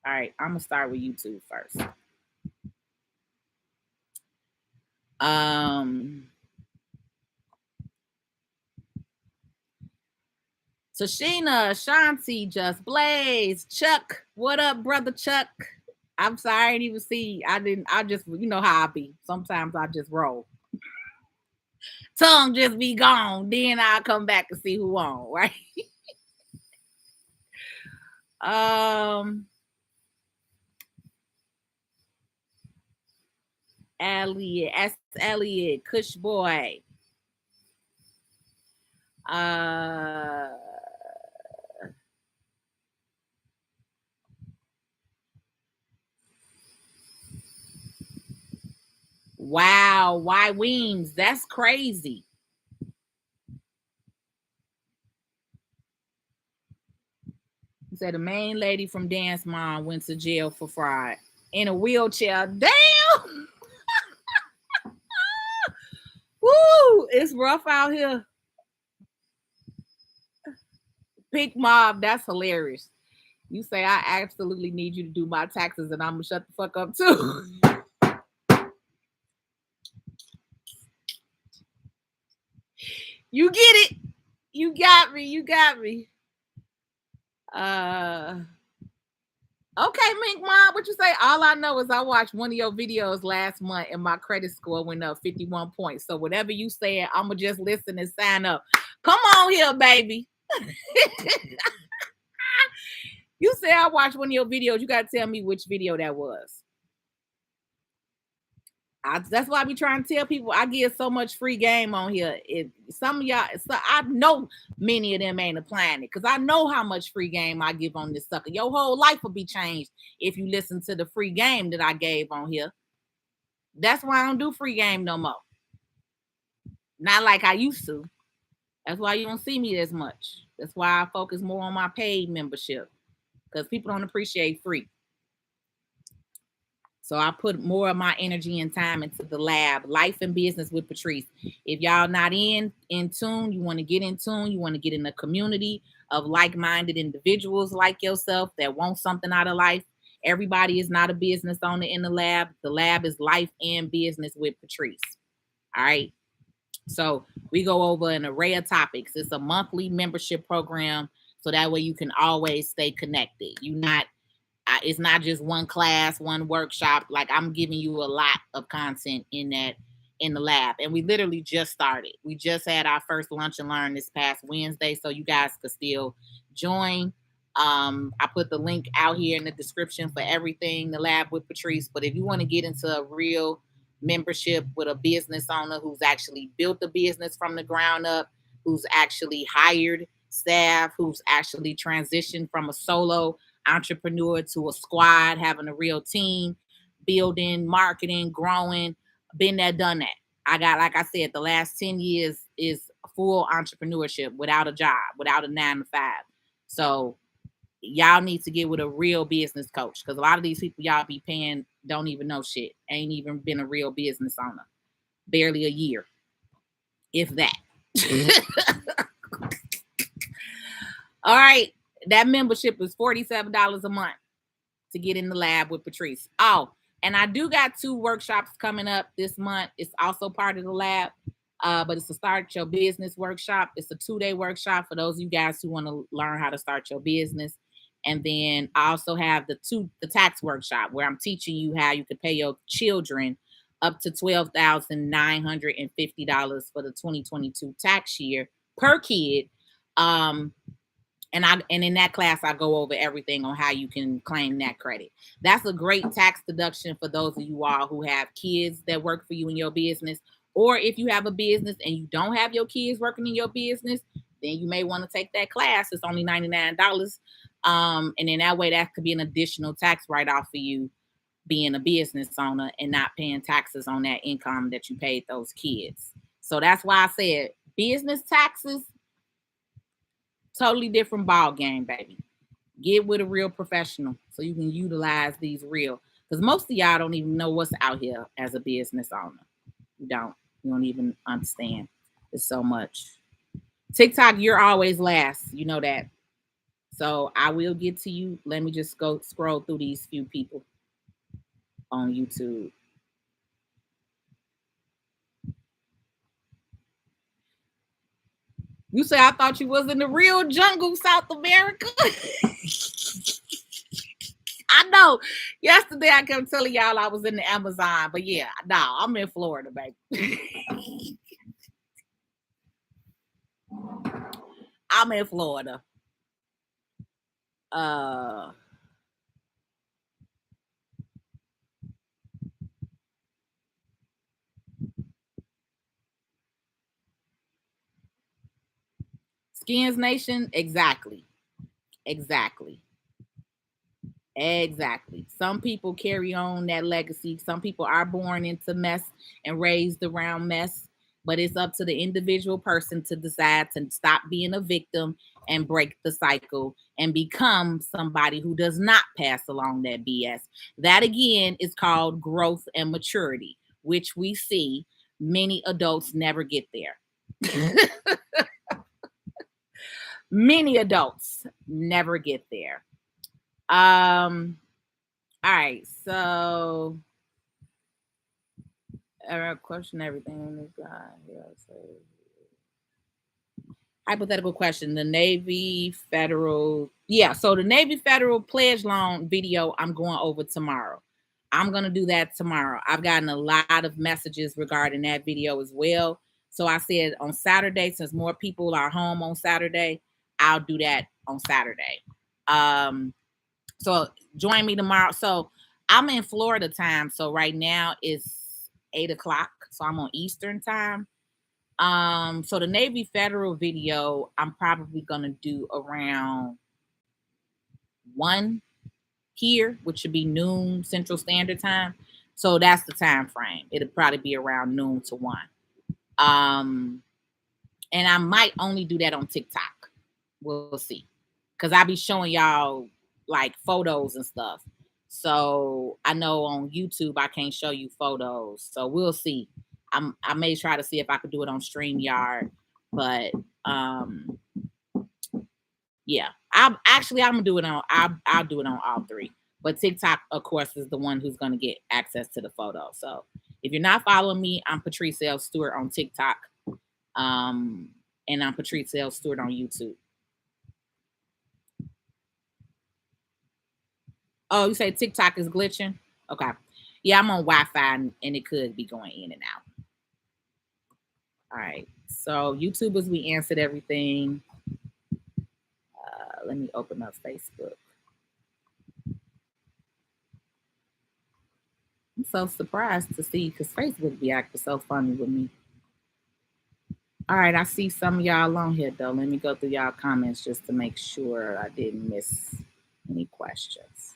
All right, I'm gonna start with YouTube first. Tashina, Shanti, Just Blaze, Chuck. What up, brother Chuck? I'm sorry, I didn't even see. I just, you know how I be. Sometimes I just roll. Tongue just be gone. Then I'll come back and see who on, right? Elliot, Kush Boy. Wow, why wings? That's crazy. He said the main lady from Dance Mom went to jail for fraud in a wheelchair. Damn! Woo! It's rough out here. Pink Mob, that's hilarious. You say I absolutely need you to do my taxes, and I'm gonna shut the fuck up too. You get it. You got me. Okay, Mink Mom, what you say? All I know is I watched one of your videos last month and my credit score went up 51 points. So whatever you said, I'm going to just listen and sign up. Come on here, baby. You say I watched one of your videos. You got to tell me which video that was. That's why I be trying to tell people I get so much free game on here. Some of y'all, so I know many of them ain't applying it because I know how much free game I give on this sucker. Your whole life will be changed if you listen to the free game that I gave on here. That's why I don't do free game no more. Not like I used to. That's why you don't see me as much. That's why I focus more on my paid membership because people don't appreciate free. So I put more of my energy and time into the lab, life and business with Patrice. If y'all not in tune, you want to get in tune, you want to get in a community of like-minded individuals like yourself that want something out of life. Everybody is not a business owner in the lab. The lab is life and business with Patrice. All right. So we go over an array of topics. It's a monthly membership program. So that way you can always stay connected. It's not just one class, one workshop. Like I'm giving you a lot of content in the lab. And we literally just started. We just had our first lunch and learn this past Wednesday. So you guys could still join. I put the link out here in the description for everything, the lab with Patrice. But if you want to get into a real membership with a business owner who's actually built the business from the ground up, who's actually hired staff, who's actually transitioned from a solo entrepreneur to a squad, having a real team, building, marketing, growing, been there, done that. I got, like I said, the last 10 years is full entrepreneurship without a job, without a 9 to 5. So y'all need to get with a real business coach because a lot of these people y'all be paying don't even know shit, ain't even been a real business owner, barely a year, if that. All right, that membership is $47 a month to get in the lab with Patrice. Oh, and I do got 2 workshops coming up this month. It's also part of the lab, but it's a Start Your Business workshop. It's a 2-day workshop for those of you guys who want to learn how to start your business. And then I also have the tax workshop where I'm teaching you how you can pay your children up to $12,950 for the 2022 tax year per kid. And in that class, I go over everything on how you can claim that credit. That's a great tax deduction for those of you all who have kids that work for you in your business. Or if you have a business and you don't have your kids working in your business, then you may want to take that class. It's only $99. And then that way that could be an additional tax write-off for you being a business owner and not paying taxes on that income that you paid those kids. So that's why I said business taxes, totally different ball game, baby. Get with a real professional so you can utilize these real. Because most of y'all don't even know what's out here as a business owner. You don't even understand. There's so much. TikTok, you're always last. You know that. So I will get to you. Let me just go scroll through these few people on YouTube. You say I thought you was in the real jungle, South America. I know. Yesterday I kept telling y'all I was in the Amazon, but yeah, no, I'm in Florida, baby. I'm in Florida. Skins Nation, exactly. Some people carry on that legacy. Some people are born into mess and raised around mess, but it's up to the individual person to decide to stop being a victim and break the cycle and become somebody who does not pass along that BS. That again is called growth and maturity, which we see many adults never get there. Many adults never get there. All right, so question everything in this guy. Hypothetical question. The Navy Federal, so the Navy Federal pledge loan video I'm going over tomorrow. I'm going to do that tomorrow. I've gotten a lot of messages regarding that video as well. So I said on Saturday, since more people are home on Saturday, I'll do that on Saturday. So join me tomorrow. So I'm in Florida time. So right now it's 8 o'clock. So I'm on Eastern time. So the Navy Federal video, I'm probably gonna do around 1 here, which should be noon Central Standard Time. So that's the time frame. It'll probably be around noon to 1. Um, and I might only do that on TikTok. We'll see. Cause I be showing y'all like photos and stuff. So I know on YouTube I can't show you photos. So we'll see. I may try to see if I could do it on StreamYard, but yeah. I'm gonna do it on I'll do it on all 3. But TikTok, of course, is the one who's gonna get access to the photo. So if you're not following me, I'm Patrice L. Stewart on TikTok. And I'm Patrice L. Stewart on YouTube. Oh, you say TikTok is glitching? Okay. Yeah, I'm on Wi-Fi and it could be going in and out. All right. So YouTubers, we answered everything. Let me open up Facebook. I'm so surprised to see because Facebook be acting so funny with me. All right, I see some of y'all on here though. Let me go through y'all comments just to make sure I didn't miss any questions.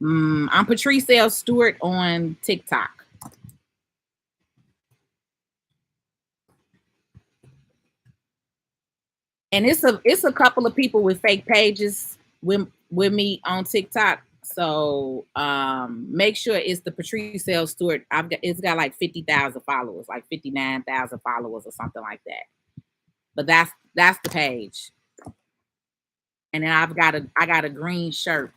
I'm Patrice L. Stewart on TikTok. And it's a couple of people with fake pages with me on TikTok. So make sure it's the Patrice L. Stewart. It's got like 50,000 followers, like 59,000 followers or something like that. But that's the page. And then I got a green shirt.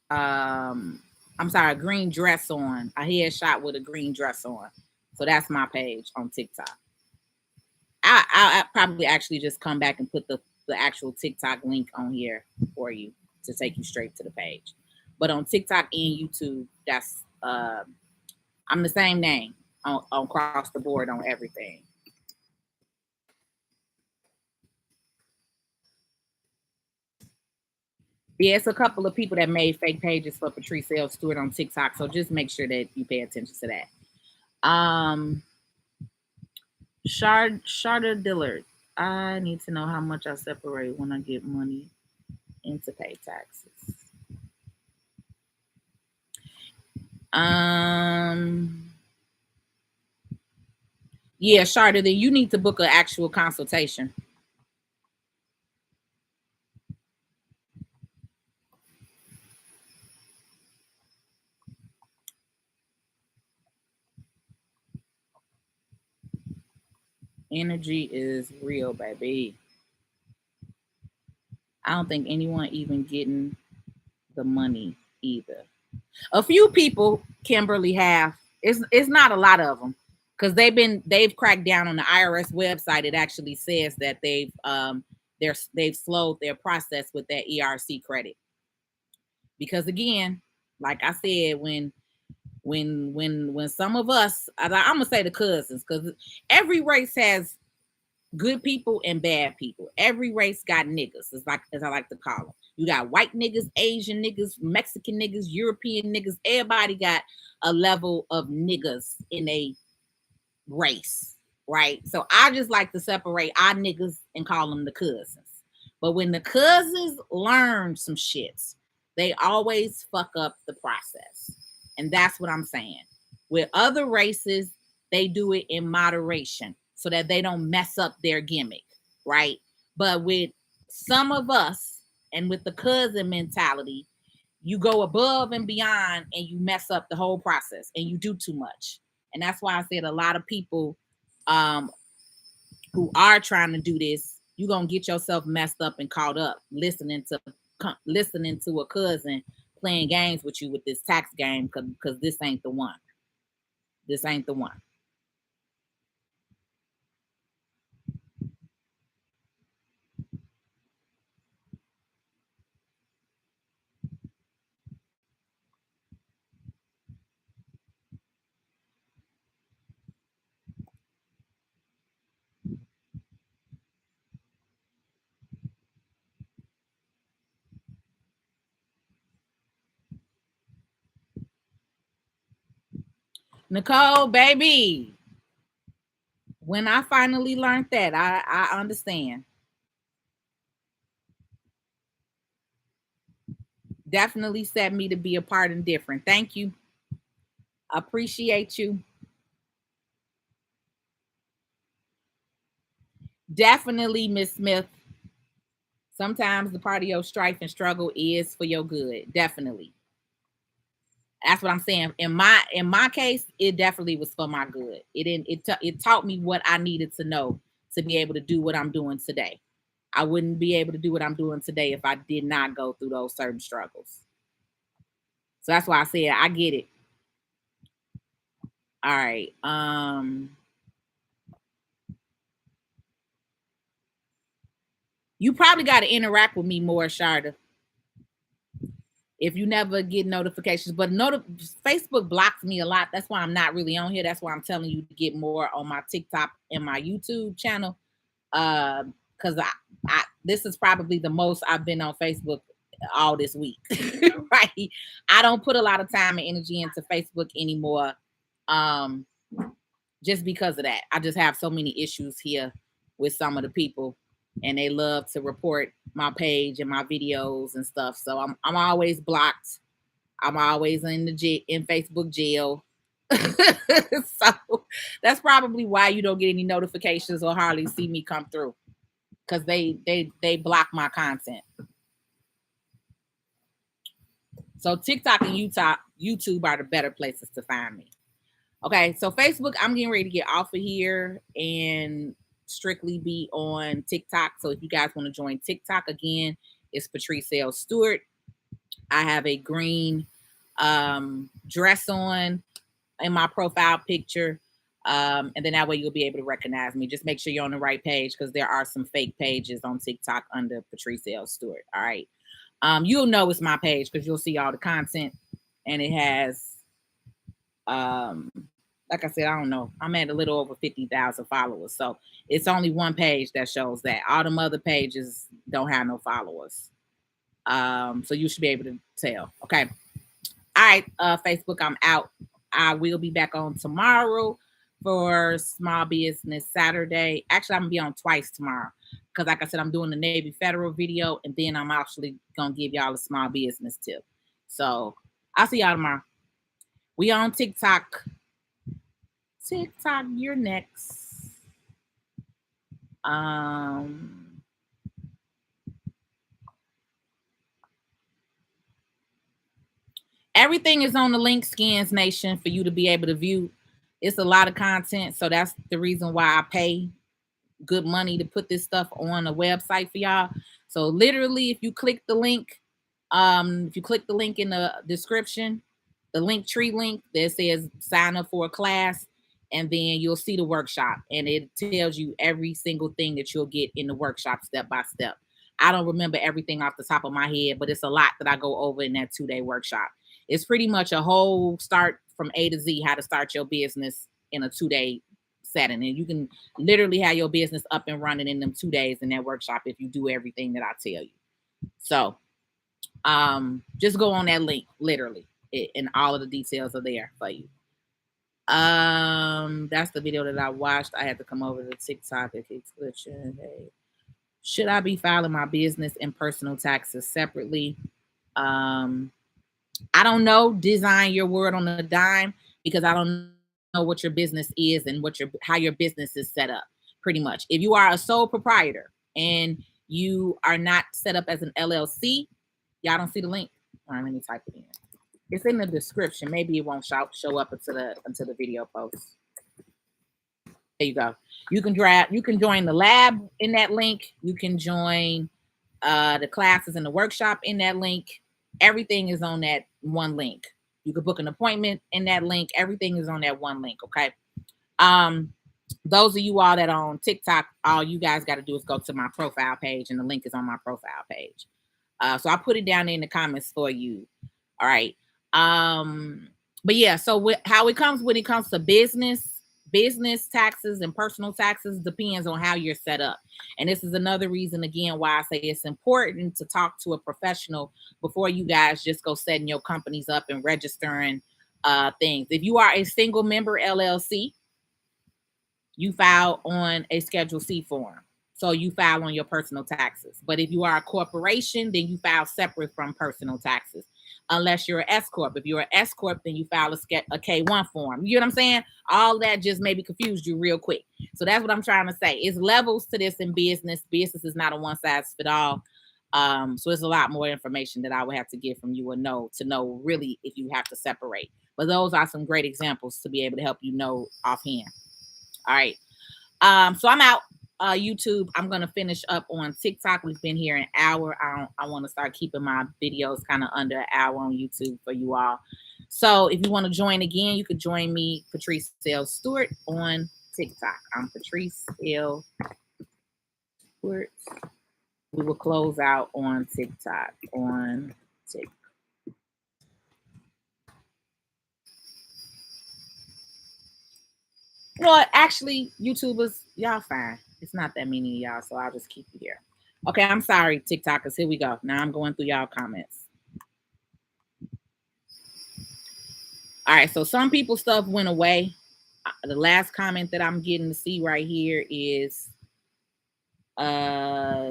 I'm sorry, a green dress on. A headshot with a green dress on. So that's my page on TikTok. I'll probably actually just come back and put the actual TikTok link on here for you to take you straight to the page. But on TikTok and YouTube, that's I'm the same name on across the board on everything. Yeah, it's a couple of people that made fake pages for Patrice L. Stewart on TikTok, so just make sure that you pay attention to that. Sharda Dillard. I need to know how much I separate when I get money in to pay taxes. Yeah, Sharda, then you need to book an actual consultation. Energy is real, baby. I don't think anyone even getting the money either. A few people, Kimberly, have. It's not a lot of them because they've cracked down on the IRS website. It actually says that they've slowed their process with that ERC credit. Because again, like I said, when some of us, I'm gonna say the cousins, because every race has good people and bad people. Every race got niggas, as I like to call them. You got white niggas, Asian niggas, Mexican niggas, European niggas. Everybody got a level of niggas in a race, right? So I just like to separate our niggas and call them the cousins. But when the cousins learn some shits, they always fuck up the process. And that's what I'm saying. With other races, they do it in moderation so that they don't mess up their gimmick, right? But with some of us and with the cousin mentality, you go above and beyond and you mess up the whole process and you do too much. And that's why I said a lot of people who are trying to do this, you're gonna get yourself messed up and caught up listening to a cousin playing games with you with this tax game because this ain't the one. This ain't the one. Nicole, baby. When I finally learned that, I understand. Definitely set me to be a part and different. Thank you. Appreciate you. Definitely, Miss Smith. Sometimes the part of your strife and struggle is for your good. Definitely. That's what I'm saying. In my case, it definitely was for my good. It taught me what I needed to know to be able to do what I'm doing today. I wouldn't be able to do what I'm doing today if I did not go through those certain struggles. So that's why I said I get it. All right. You probably got to interact with me more, Sharda. If you never get notifications, but Facebook blocks me a lot. That's why I'm not really on here. That's why I'm telling you to get more on my TikTok and my YouTube channel. Because I this is probably the most I've been on Facebook all this week. Right? I don't put a lot of time and energy into Facebook anymore. Um, just because of that. I just have so many issues here with some of the people, and they love to report my page and my videos and stuff. So I'm always blocked. I'm always in Facebook jail. So that's probably why you don't get any notifications or hardly see me come through, because they block my content. So TikTok and YouTube are the better places to find me. Okay, so Facebook, I'm getting ready to get off of here and strictly be on TikTok. So if you guys want to join TikTok, again, it's Patrice Stewart. I have a green dress on in my profile picture. And then that way you'll be able to recognize me. Just make sure you're on the right page, because there are some fake pages on TikTok under Patrice Stewart. All right. You'll know it's my page because you'll see all the content, and it has like I said, I don't know. I'm at a little over 50,000 followers. So it's only one page that shows that. All them other pages don't have no followers. So you should be able to tell. Okay. All right, Facebook, I'm out. I will be back on tomorrow for Small Business Saturday. Actually, I'm gonna be on twice tomorrow, because like I said, I'm doing the Navy Federal video, and then I'm actually gonna give y'all a small business tip. So I'll see y'all tomorrow. We on TikTok. TikTok, you're next. Everything is on the link, Skins Nation, for you to be able to view. It's a lot of content, so that's the reason why I pay good money to put this stuff on a website for y'all. So literally, if you click the link, in the description, the link tree link that says sign up for a class, and then you'll see the workshop, and it tells you every single thing that you'll get in the workshop step by step. I don't remember everything off the top of my head, but it's a lot that I go over in that 2-day workshop. It's pretty much a whole start from A to Z, how to start your business in a 2-day setting. And you can literally have your business up and running in them 2 days in that workshop if you do everything that I tell you. So just go on that link, literally, and all of the details are there for you. That's the video that I watched. I had to come over to TikTok. It keeps glitching. Hey, should I be filing my business and personal taxes separately? I don't know. Design your word on a dime, because I don't know what your business is and how your business is set up. Pretty much, if you are a sole proprietor and you are not set up as an LLC, y'all don't see the link. All right, let me type it in. It's in the description. Maybe it won't show up until the video post. There you go. You can join the lab in that link. You can join the classes and the workshop in that link. Everything is on that one link. You can book an appointment in that link. Everything is on that one link. Okay. Those of you all that are on TikTok, all you guys got to do is go to my profile page, and the link is on my profile page. So I put it down in the comments for you. All right. But yeah, so how it comes when it comes to business taxes and personal taxes depends on how you're set up. And this is another reason, again, why I say it's important to talk to a professional before you guys just go setting your companies up and registering things. If you are a single member LLC, you file on a Schedule C form. So you file on your personal taxes. But if you are a corporation, then you file separate from personal taxes. Unless you're an S corp. If you're an S corp, then you file a K1 form. You know what I'm saying? All that just maybe confused you real quick. So that's what I'm trying to say. It's levels to this in business. Business is not a one size fit all. So there's a lot more information that I would have to get from you or know to know really if you have to separate. But those are some great examples to be able to help you know offhand. All right. So I'm out. YouTube. I'm gonna finish up on TikTok. We've been here an hour. I want to start keeping my videos kind of under an hour on YouTube for you all. So if you want to join again, you could join me, Patrice L. Stewart, on TikTok. I'm Patrice L. Stewart. We will close out on TikTok. Well, actually, YouTubers, y'all fine. It's not that many of y'all, so I'll just keep you here. Okay, I'm sorry, TikTokers. Here we go. Now I'm going through y'all comments. All right, so some people's stuff went away. The last comment that I'm getting to see right here is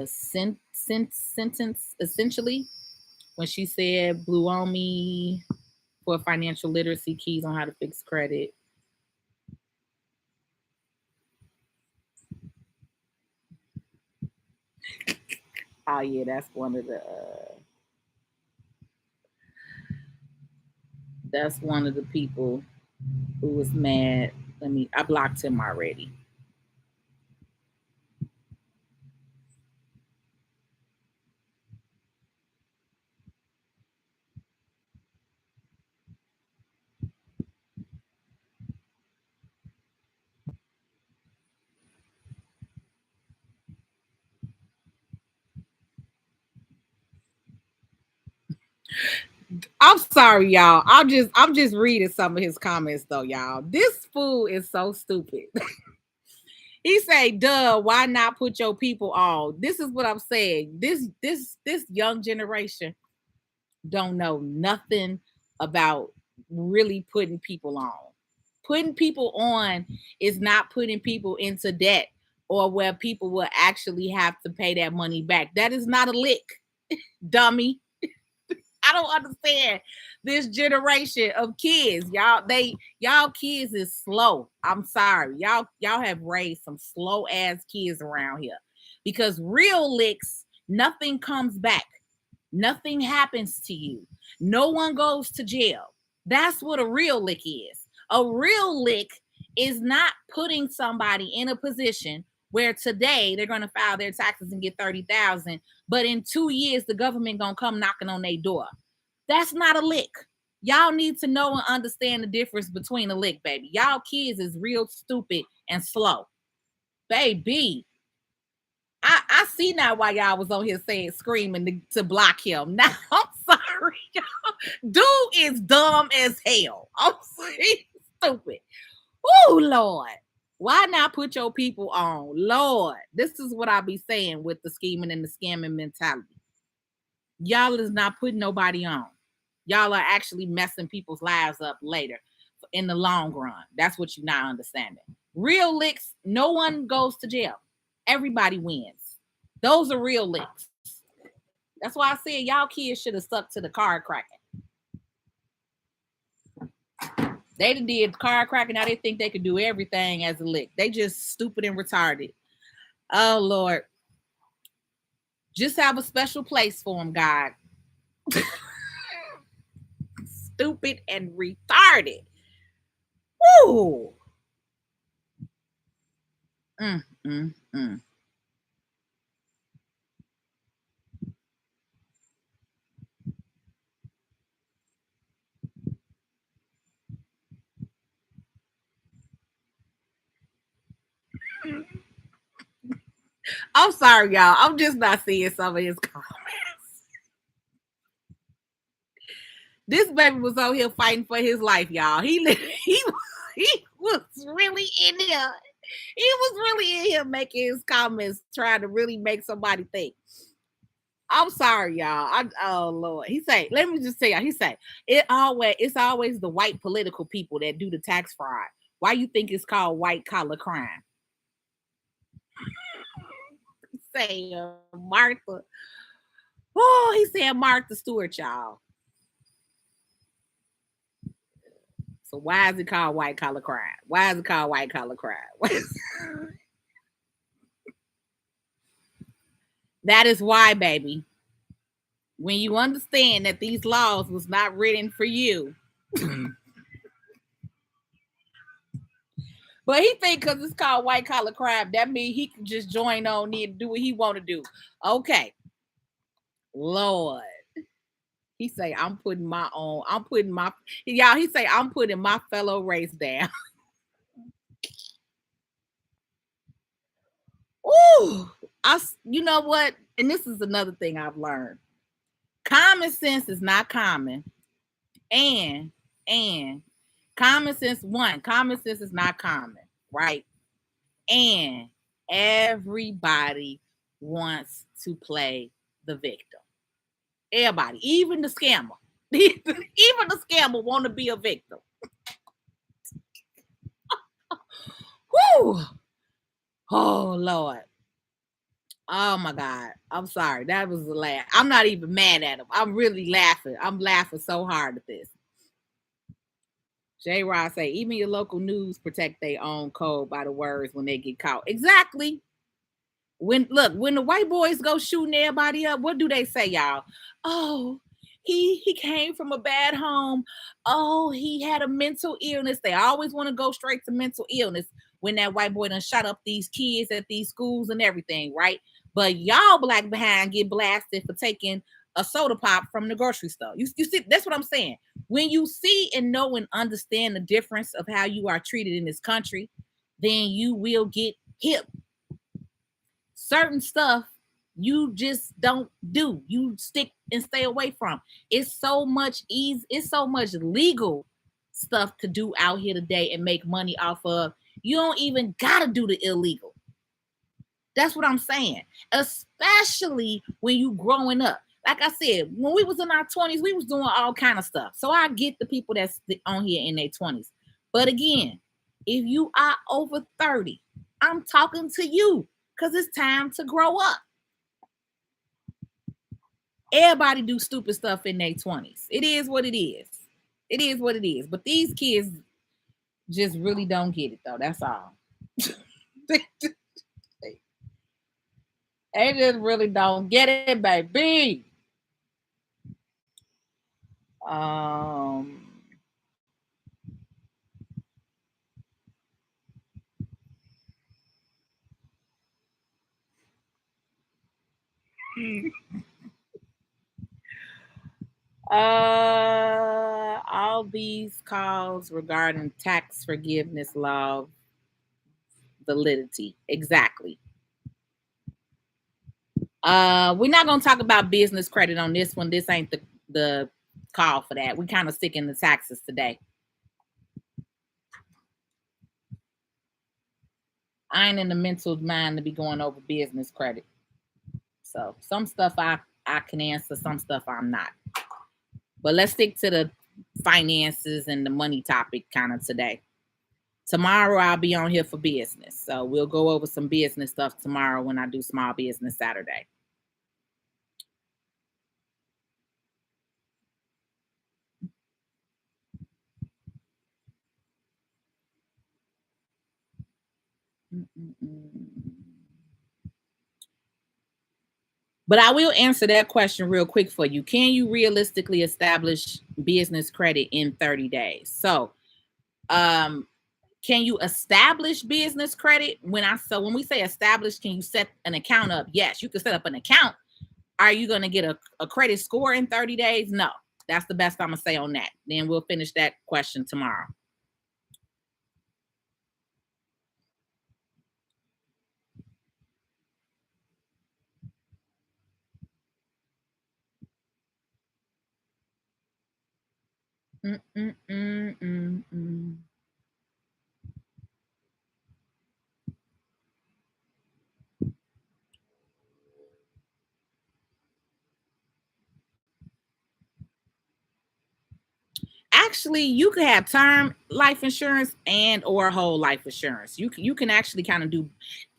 sentence essentially when she said blew on me for financial literacy keys on how to fix credit. Oh yeah, that's one of the people who was mad. I blocked him already. I'm sorry, y'all. I'm just reading some of his comments though, y'all. This fool is so stupid. He say, duh, why not put your people on? This is what I'm saying. This young generation don't know nothing about really putting people on. Putting people on is not putting people into debt or where people will actually have to pay that money back. That is not a lick, dummy. I don't understand this generation of kids. Y'all kids is slow. I'm sorry. Y'all have raised some slow ass kids around here. Because real licks, nothing comes back. Nothing happens to you. No one goes to jail. That's what a real lick is. A real lick is not putting somebody in a position where today they're going to file their taxes and get 30,000, but in 2 years the government going to come knocking on their door. That's not a lick. Y'all need to know and understand the difference between a lick, baby. Y'all kids is real stupid and slow. Baby, I see now why y'all was on here saying screaming to block him. Now I'm sorry, y'all. Dude is dumb as hell. I'm sorry, stupid. Oh Lord. Why not put your people on? Lord, this is what I be saying with the scheming and the scamming mentality. Y'all is not putting nobody on. Y'all are actually messing people's lives up later in the long run. That's what you're not understanding. Real licks, no one goes to jail. Everybody wins. Those are real licks. That's why I said y'all kids should have stuck to the card cracking. They did card cracking. Now they think they could do everything as a lick. They just stupid and retarded. Oh Lord. Just have a special place for them, God. Stupid and retarded. Woo! Mm. I'm sorry, y'all. I'm just not seeing some of his comments. This baby was out here fighting for his life, y'all. He was really in here. He was really in here making his comments, trying to really make somebody think. I'm sorry, y'all. Oh Lord. He say, let me just tell y'all. He say, it's always the white political people that do the tax fraud. Why you think it's called white collar crime? Say Martha. Oh, he said Martha Stewart, y'all. So why is it called white collar crime? Why is it called white collar crime? That is why, baby. When you understand that these laws was not written for you. But he think because it's called white collar crime, that means he can just join on in and do what he want to do. Okay. Lord. He say, I'm putting my own, I'm putting my, y'all, he say, I'm putting my fellow race down. Ooh, you know what? And this is another thing I've learned. Common sense is not common. And common sense is not common, right? And everybody wants to play the victim. Everybody, even the scammer. Even the scammer want to be a victim. Whew. Oh Lord. Oh my God. I'm sorry. That was a laugh. I'm not even mad at him. I'm really laughing. I'm laughing so hard at this. J Rod say, even your local news protect their own code by the words when they get caught. Exactly. When the white boys go shooting everybody up, what do they say, y'all? Oh, he came from a bad home. Oh, he had a mental illness. They always want to go straight to mental illness when that white boy done shot up these kids at these schools and everything, right? But y'all black behind get blasted for taking a soda pop from the grocery store. You see, that's what I'm saying. When you see and know and understand the difference of how you are treated in this country, then you will get hip. Certain stuff you just don't do. You stick and stay away from. It's so much easy. It's so much legal stuff to do out here today and make money off of. You don't even gotta do the illegal. That's what I'm saying. Especially when you growing up. Like I said, when we was in our 20s, we was doing all kind of stuff. So I get the people that's on here in their 20s. But again, if you are over 30, I'm talking to you because it's time to grow up. Everybody do stupid stuff in their 20s. It is what it is. It is what it is. But these kids just really don't get it though. That's all. They just really don't get it, baby. Um all these calls regarding tax forgiveness law validity. Exactly. We're not gonna talk about business credit on this one. This ain't the call for that. We kind of stick in the taxes today. I ain't in the mental mind to be going over business credit. So some stuff I can answer, some stuff I'm not. But let's stick to the finances and the money topic kind of today. Tomorrow I'll be on here for business. So we'll go over some business stuff tomorrow when I do Small Business Saturday. But I will answer that question real quick for you. Can you realistically establish business credit in 30 days? So, can you establish business credit? When we say establish, can you set an account up? Yes, you can set up an account. Are you going to get a credit score in 30 days? No. That's the best I'm going to say on that. Then we'll finish that question tomorrow. actually, you could have term life insurance and or whole life insurance. You can actually kind of do.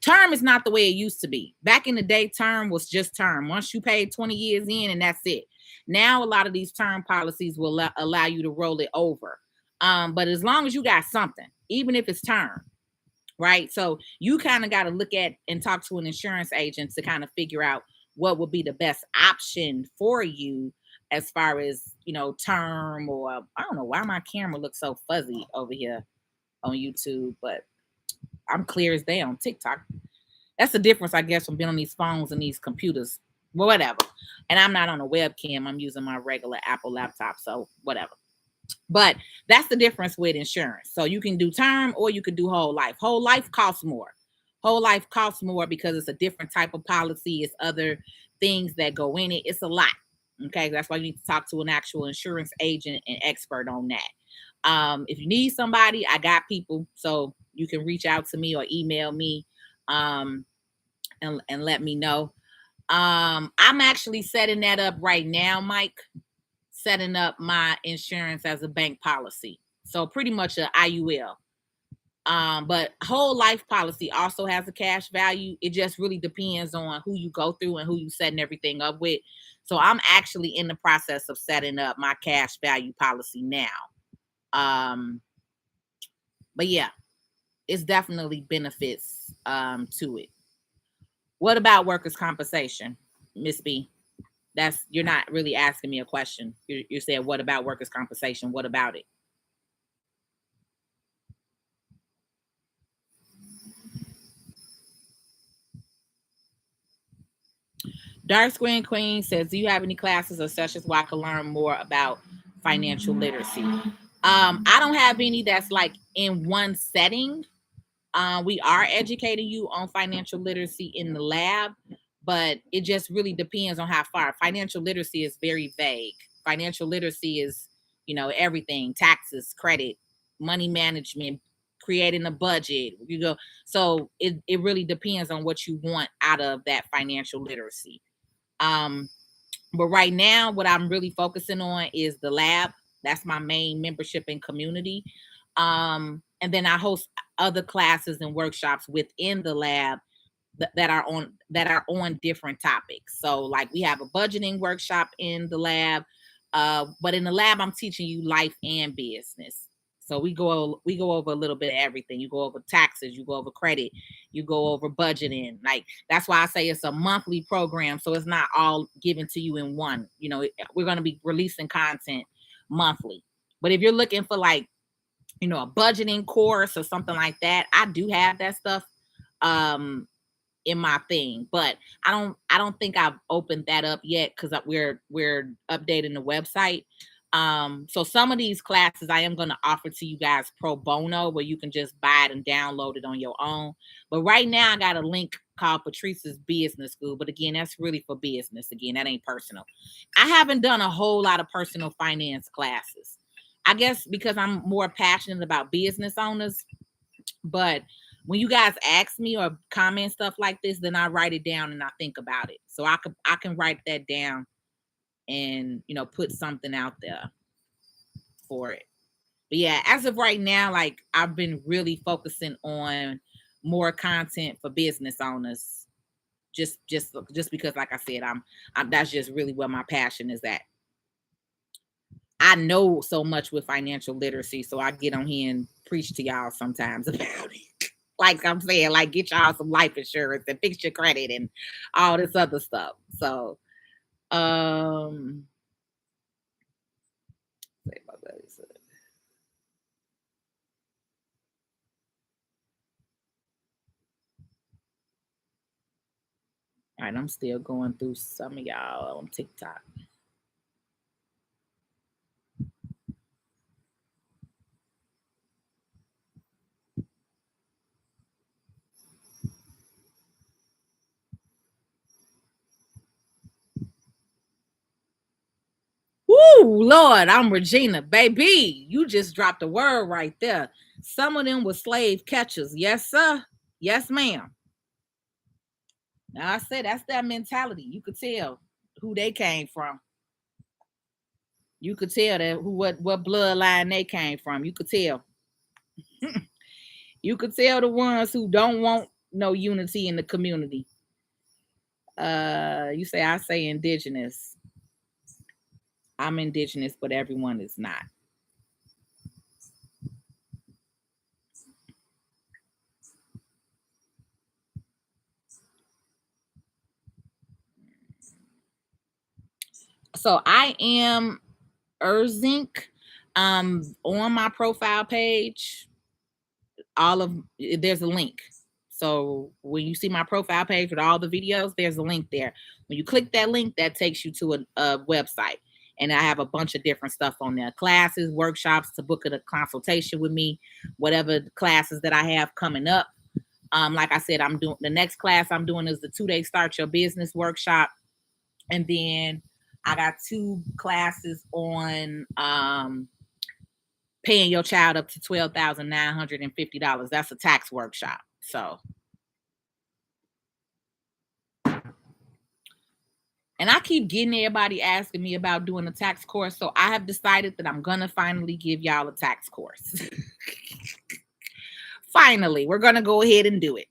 Term is not the way it used to be. Back in the day, term was just term. Once you paid 20 years in, and that's it. Now a lot of these term policies will allow you to roll it over. But as long as you got something, even if it's term, right? So you kind of got to look at and talk to an insurance agent to kind of figure out what would be the best option for you as far as, term, or I don't know why my camera looks so fuzzy over here on YouTube, but I'm clear as day on TikTok. That's the difference, I guess, from being on these phones and these computers. Well, whatever. And I'm not on a webcam. I'm using my regular Apple laptop. So whatever. But that's the difference with insurance. So you can do term or you can do whole life. Whole life costs more. Whole life costs more because it's a different type of policy. It's other things that go in it. It's a lot. Okay. That's why you need to talk to an actual insurance agent and expert on that. If you need somebody, I got people. So you can reach out to me or email me and let me know. I'm actually setting that up right now, Mike. Setting up my insurance as a bank policy. So pretty much a IUL. But whole life policy also has a cash value. It just really depends on who you go through and who you setting everything up with. So I'm actually in the process of setting up my cash value policy now. But yeah, it's definitely benefits to it. What about workers' compensation, Miss B? You're not really asking me a question. You said, what about workers' compensation? What about it? Dark Screen Queen says, do you have any classes or sessions where I can learn more about financial literacy? I don't have any that's like in one setting. We are educating you on financial literacy in the lab, but it just really depends on how far. Financial literacy is very vague. Financial literacy is, everything: taxes, credit, money management, creating a budget. So it really depends on what you want out of that financial literacy. But right now, what I'm really focusing on is the lab. That's my main membership and community. And then I host other classes and workshops within the lab that are on different topics. So like we have a budgeting workshop in the lab, but in the lab I'm teaching you life and business. So we go over a little bit of everything. You go over taxes, you go over credit, you go over budgeting. Like that's why I say it's a monthly program, so it's not all given to you in one. We're going to be releasing content monthly. But if you're looking for like, a budgeting course or something like that, I do have that stuff in my thing, but I don't think I've opened that up yet because we're updating the website. So some of these classes I am going to offer to you guys pro bono, where you can just buy it and download it on your own. But right now I got a link called Patrice's Business School, but again, that's really for business. Again, that ain't personal. I haven't done a whole lot of personal finance classes, I guess because I'm more passionate about business owners. But when you guys ask me or comment stuff like this, then I write it down and I think about it. So I can write that down and put something out there for it. But yeah, as of right now, like I've been really focusing on more content for business owners. Just because, like I said, I'm that's just really where my passion is at. I know so much with financial literacy, so I get on here and preach to y'all sometimes about it. Like I'm saying, like get y'all some life insurance and fix your credit and all this other stuff. So, all right, I'm still going through some of y'all on TikTok. Woo, Lord, I'm Regina. Baby, you just dropped a word right there. Some of them were slave catchers. Yes, sir. Yes, ma'am. Now I said that's their mentality. You could tell who they came from. You could tell that what bloodline they came from. You could tell. You could tell the ones who don't want no unity in the community. You say I say indigenous. I'm indigenous, but everyone is not. So I am Erzink. On my profile page, all of there's a link. So when you see my profile page with all the videos, there's a link there. When you click that link, that takes you to a website. And I have a bunch of different stuff on there: classes, workshops, to book a consultation with me, whatever classes that I have coming up. Like I said, I'm doing the next class I'm doing is the 2-day start your business workshop. And then I got 2 classes on paying your child up to $12,950. That's a tax workshop. So, and I keep getting everybody asking me about doing a tax course. So I have decided that I'm gonna finally give y'all a tax course. Finally, we're gonna go ahead and do it.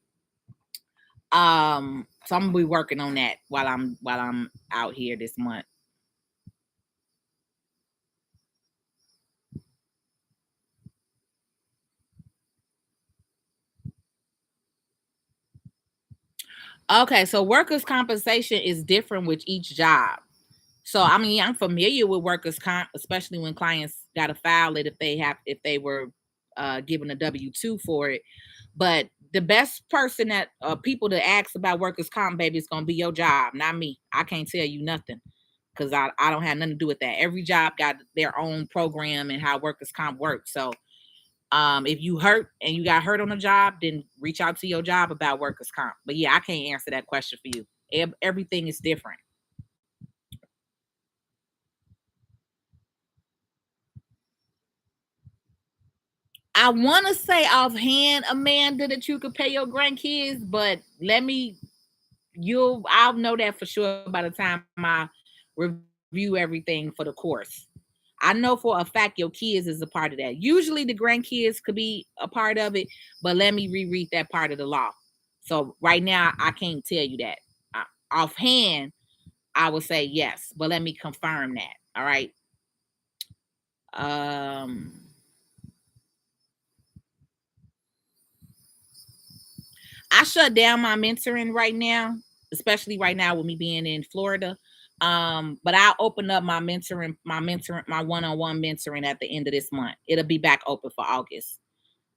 So I'm gonna be working on that while I'm out here this month. Okay, so workers' compensation is different with each job. So I mean, I'm familiar with workers' comp, especially when clients got to file it if they were given a W-2 for it. But the best person that people to ask about workers' comp, baby, is gonna be your job, not me. I can't tell you nothing because I don't have nothing to do with that. Every job got their own program and how workers' comp works. So if you hurt and you got hurt on a job, then reach out to your job about workers' comp. But yeah, I can't answer that question for you. Everything is different. I want to say offhand, Amanda, that you could pay your grandkids, but I'll know that for sure by the time I review everything for the course. I know for a fact your kids is a part of that. Usually the grandkids could be a part of it, but let me reread that part of the law. So right now I can't tell you that. Offhand, I would say yes, but let me confirm that. All right. Um I shut down my mentoring right now, especially right now with me being in Florida. But I'll open up my one-on-one mentoring at the end of this month. It'll be back open for August.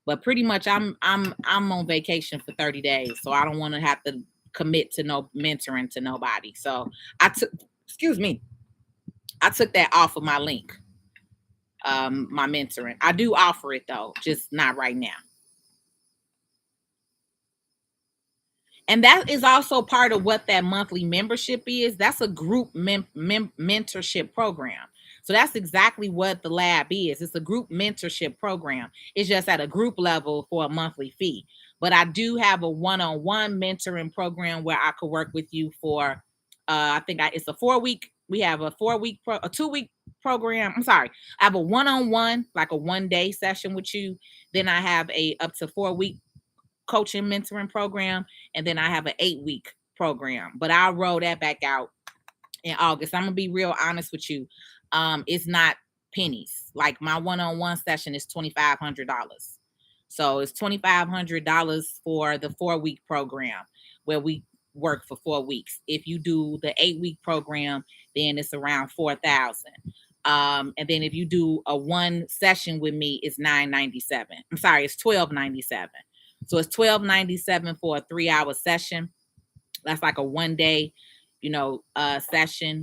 But pretty much I'm on vacation for 30 days. So I don't want to have to commit to no mentoring to nobody. So I took excuse me, I took that off of my link. My mentoring. I do offer it though, just not right now. And that is also part of what that monthly membership is. That's a group mentorship program. So that's exactly what the lab is. It's a group mentorship program. It's just at a group level for a monthly fee. But I do have a one-on-one mentoring program where I could work with you for it's a 4 week. We have a 2 week program. I'm sorry. I have a one-on-one, like a 1 day session with you. Then I have a up to 4 week coaching mentoring program, and then I have an 8 week program. But I'll roll that back out in August. I'm gonna be real honest with you. It's not pennies. Like my one-on-one session is $2,500. So it's $2,500 for the 4 week program where we work for 4 weeks. If you do the 8 week program, then it's around 4,000. And then if you do a one session with me, it's $997. I'm sorry, it's $1297. So it's $1297 for a 3 hour session. That's like a 1 day,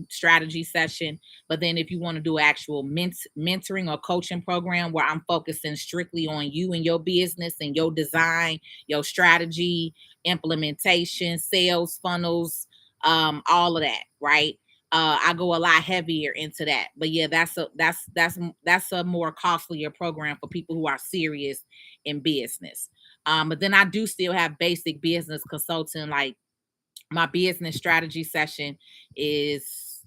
strategy session. But then if you want to do actual mentoring or coaching program where I'm focusing strictly on you and your business and your design, your strategy, implementation, sales funnels, all of that, right? I go a lot heavier into that. But yeah, that's a more costlier program for people who are serious in business. But then I do still have basic business consulting, like my business strategy session is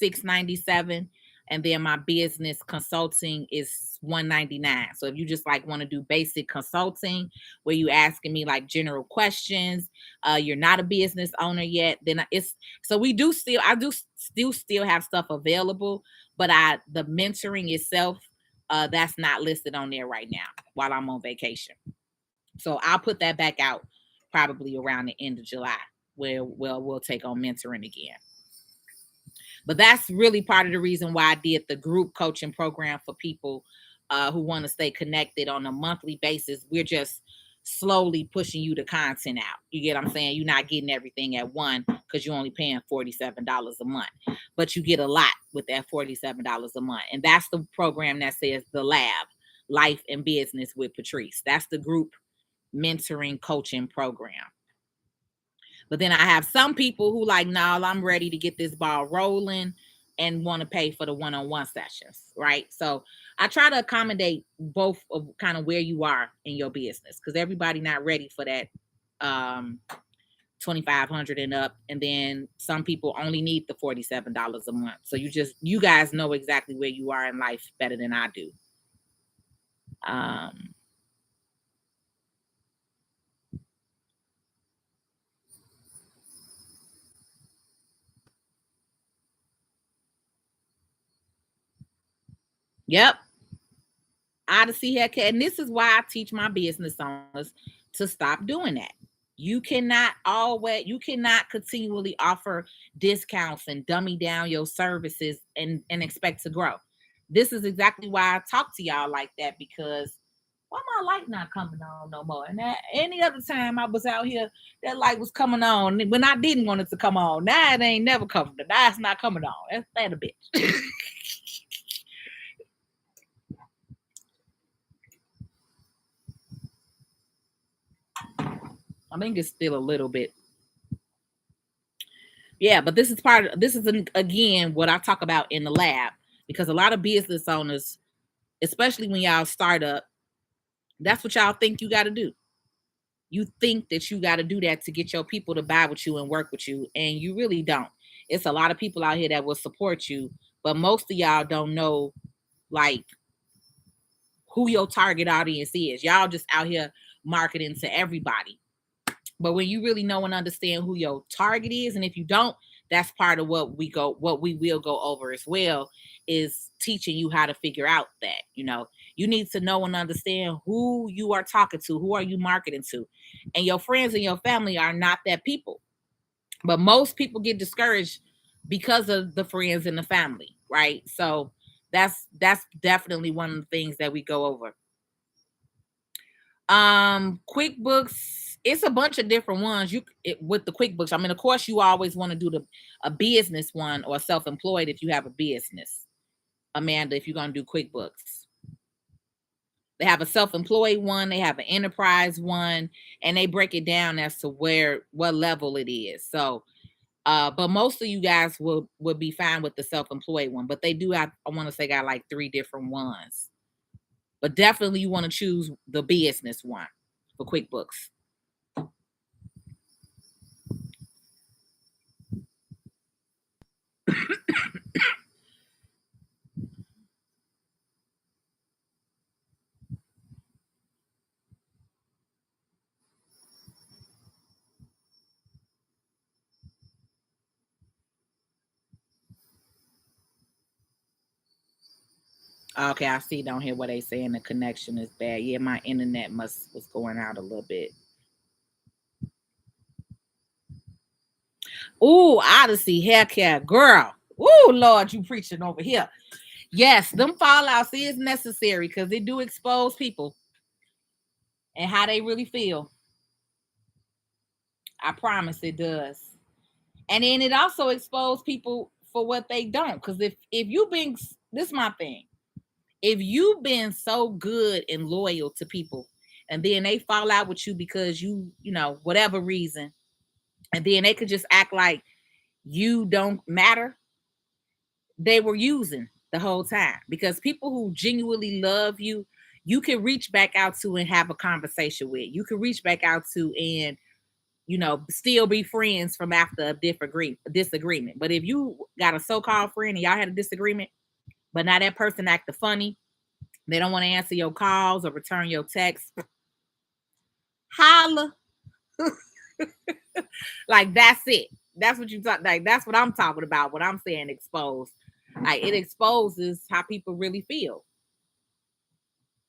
$697. And then my business consulting is $199. So if you just like want to do basic consulting where you asking me like general questions, you're not a business owner yet, then it's so we do still I do still have stuff available, but I the mentoring itself, that's not listed on there right now while I'm on vacation. So I'll put that back out probably around the end of July where we'll take on mentoring again. But that's really part of the reason why I did the group coaching program for people who want to stay connected on a monthly basis. We're just slowly pushing you the content out. You get what I'm saying? You're not getting everything at one because you're only paying $47 a month, but you get a lot with that $47 a month. And that's the program that says the lab, life and business with Patrice. That's the group mentoring coaching program. But then I have some people who like, no, I'm ready to get this ball rolling and want to pay for the one-on-one sessions, right? So I try to accommodate both of kind of where you are in your business because everybody not ready for that 2,500 and up, and then some people only need the $47 a month. So you guys know exactly where you are in life better than I do. Yep. Odyssey haircut. And this is why I teach my business owners to stop doing that. You cannot continually offer discounts and dummy down your services and expect to grow. This is exactly why I talk to y'all like that, because why my light not coming on no more? And that, any other time I was out here, that light was coming on when I didn't want it to come on. Now it ain't never coming. Now it's not coming on. That's that a bitch. I think it's still a little bit. Yeah, but this is again what I talk about in the lab, because a lot of business owners, especially when y'all start up, that's what y'all think you got to do. You think that you got to do that to get your people to buy with you and work with you, and you really don't. It's a lot of people out here that will support you, but most of y'all don't know like who your target audience is. Y'all just out here marketing to everybody. But when you really know and understand who your target is, and if you don't, that's part of what we will go over as well, is teaching you how to figure out that, you need to know and understand who you are talking to, who are you marketing to. And your friends and your family are not that people. But most people get discouraged because of the friends and the family, right? So that's definitely one of the things that we go over. QuickBooks, it's a bunch of different ones. With the QuickBooks, I mean, of course, you always want to do a business one or self-employed if you have a business. Amanda, if you're gonna do QuickBooks, they have a self-employed one, they have an enterprise one, and they break it down as to what level it is. So, but most of you guys will be fine with the self-employed one, but they do have, I want to say, got like 3 different ones. But definitely you want to choose the business one for QuickBooks. Okay, I see down here where they saying the connection is bad. Yeah, my internet was going out a little bit. Ooh, Odyssey haircare, girl. Ooh, Lord, you preaching over here. Yes, them fallouts is necessary because they do expose people and how they really feel. I promise it does. And then it also exposes people for what they don't. Because if you been, this is my thing. If you've been so good and loyal to people, and then they fall out with you because whatever reason, and then they could just act like you don't matter, they were using the whole time. Because people who genuinely love you, you can reach back out to and have a conversation with. You can reach back out to and still be friends from after a disagreement. But if you got a so-called friend and y'all had a disagreement, But now that person acting funny, they don't want to answer your calls or return your texts. Holla. Like, that's it. That's what you talk like. That's what I'm talking about. What I'm saying exposed. Like, it exposes how people really feel.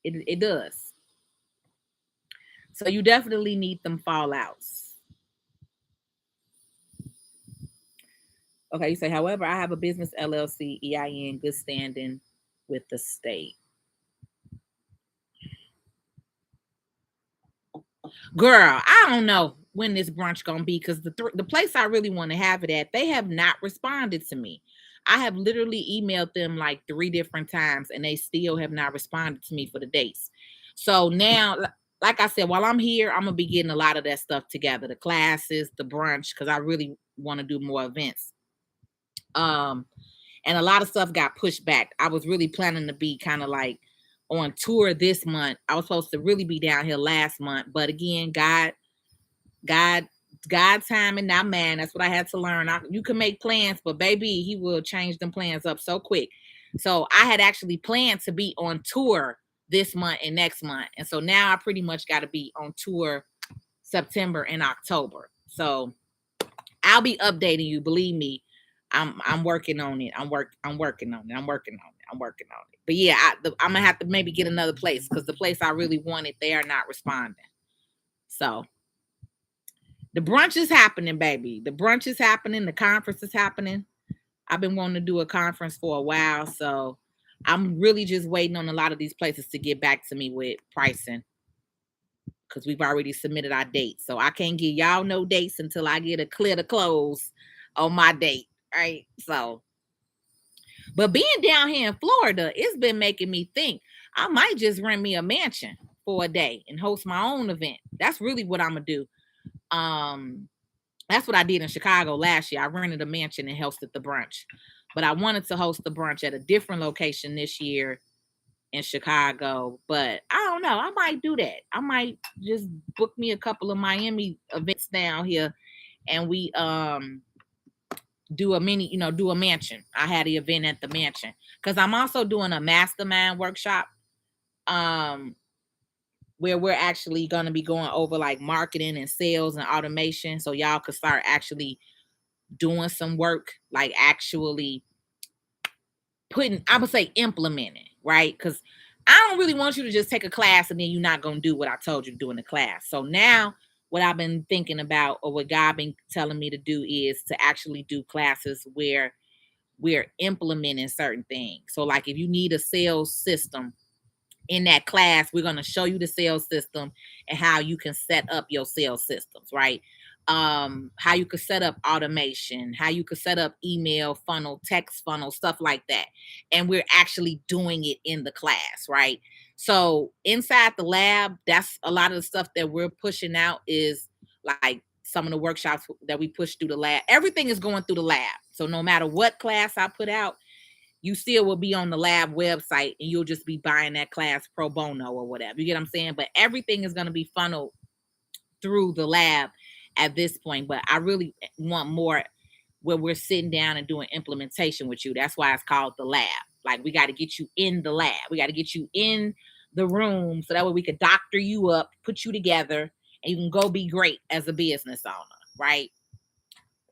It does. So you definitely need them fallouts. Okay, you say, however, I have a business LLC, EIN, good standing with the state. Girl, I don't know when this brunch gonna be, because the place I really want to have it at, they have not responded to me. I have literally emailed them like 3 different times, and they still have not responded to me for the dates. So now, like I said, while I'm here, I'm gonna be getting a lot of that stuff together, the classes, the brunch, because I really want to do more events. And a lot of stuff got pushed back. I was really planning to be kind of like on tour this month. I was supposed to really be down here last month, but again, God timing, not man. That's what I had to learn. You can make plans, but baby, he will change them plans up so quick. So I had actually planned to be on tour this month and next month. And so now I pretty much got to be on tour September and October. So I'll be updating you. Believe me, I'm working on it. I'm working on it. But yeah, I'm gonna have to maybe get another place, because the place I really wanted, they are not responding. So the brunch is happening, baby. The brunch is happening. The conference is happening. I've been wanting to do a conference for a while, so I'm really just waiting on a lot of these places to get back to me with pricing, because we've already submitted our dates. So I can't give y'all no dates until I get a clear to close on my date, right? So, but being down here in Florida, it's been making me think I might just rent me a mansion for a day and host my own event. That's really what I'm gonna do. That's what I did in Chicago last year. I rented a mansion and hosted the brunch, but I wanted to host the brunch at a different location this year in Chicago. But I don't know. I might do that. I might just book me a couple of Miami events down here, and we do a mansion. I had the event at the mansion, because I'm also doing a mastermind workshop where we're actually going to be going over like marketing and sales and automation, so y'all could start actually doing some work, like actually I would say implementing, right? Because I don't really want you to just take a class and then you're not going to do what I told you to do in the class. So now what I've been thinking about, or what God been telling me to do, is to actually do classes where we're implementing certain things. So like if you need a sales system, in that class, we're going to show you the sales system and how you can set up your sales systems, right? How you could set up automation, how you could set up email funnel, text funnel, stuff like that. And we're actually doing it in the class, right? So inside the lab, that's a lot of the stuff that we're pushing out, is like some of the workshops that we push through the lab. Everything is going through the lab. So no matter what class I put out, you still will be on the lab website, and you'll just be buying that class pro bono or whatever. You get what I'm saying? But everything is going to be funneled through the lab at this point. But I really want more where we're sitting down and doing implementation with you. That's why it's called the lab. Like, we got to get you in the lab. We got to get you in the room, so that way we could doctor you up, put you together, and you can go be great as a business owner, right?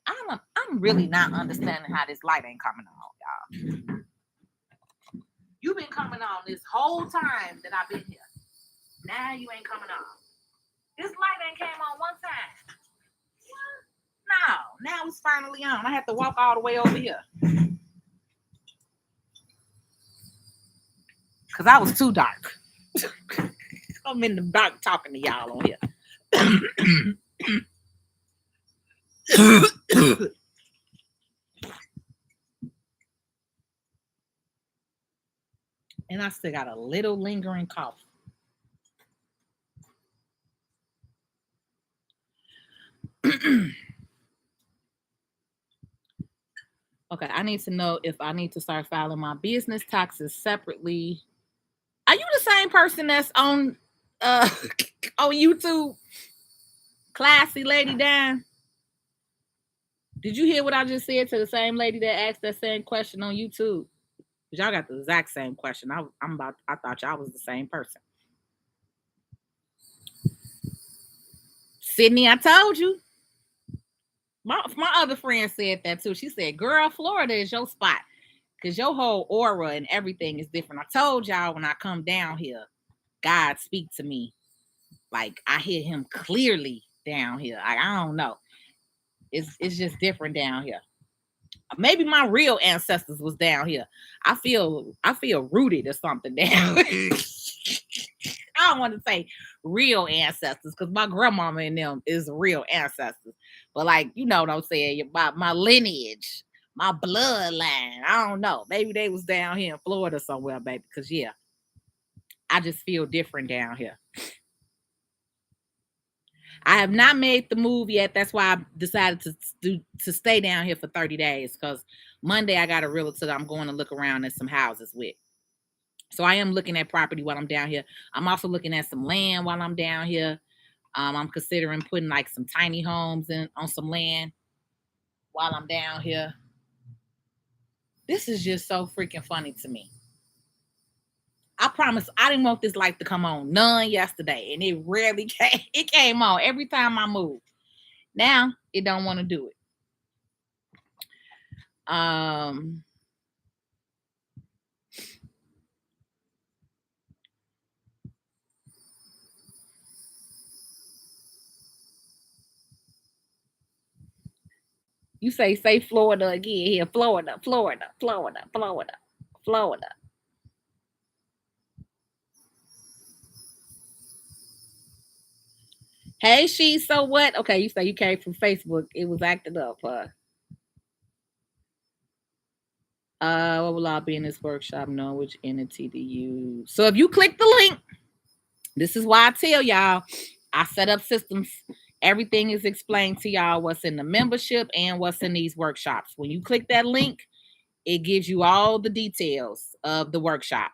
I'm really not understanding how this light ain't coming on, y'all. You've been coming on this whole time that I've been here. Now you ain't coming on. This light ain't came on one time. No, now it's finally on. I have to walk all the way over here, because I was too dark. I'm in the dark talking to y'all on here. And I still got a little lingering cough. Okay, I need to know if I need to start filing my business taxes separately. Are you the same person that's on on YouTube? Classy lady down. Did you hear what I just said to the same lady that asked that same question on YouTube? Because y'all got the exact same question. I thought y'all was the same person. Sydney, I told you. My other friend said that too. She said, girl, Florida is your spot. Because your whole aura and everything is different. I told y'all when I come down here, God speak to me. Like I hear him clearly down here. I don't know. It's just different down here. Maybe my real ancestors was down here. I feel rooted or something down. I don't want to say real ancestors because my grandmama and them is real ancestors. But like, you know what I'm saying? My lineage, my bloodline. I don't know. Maybe they was down here in Florida somewhere, baby. Because yeah, I just feel different down here. I have not made the move yet. That's why I decided to stay down here for 30 days because Monday I got a realtor I'm going to look around at some houses with. So I am looking at property while I'm down here. I'm also looking at some land while I'm down here. I'm considering putting like some tiny homes in on some land while I'm down here. This is just so freaking funny to me. I promise I didn't want this light to come on none yesterday, and it rarely came. It came on every time I moved. Now it don't want to do it. You say Florida again here. Florida, Florida, Florida, Florida, Florida. Hey, she, so what? Okay, you say you came from Facebook. It was acting up, huh? What will I be in this workshop? Know which entity to use. So if you click the link, this is why I tell y'all, I set up systems. Everything is explained to y'all what's in the membership and what's in these workshops. When you click that link, it gives you all the details of the workshop.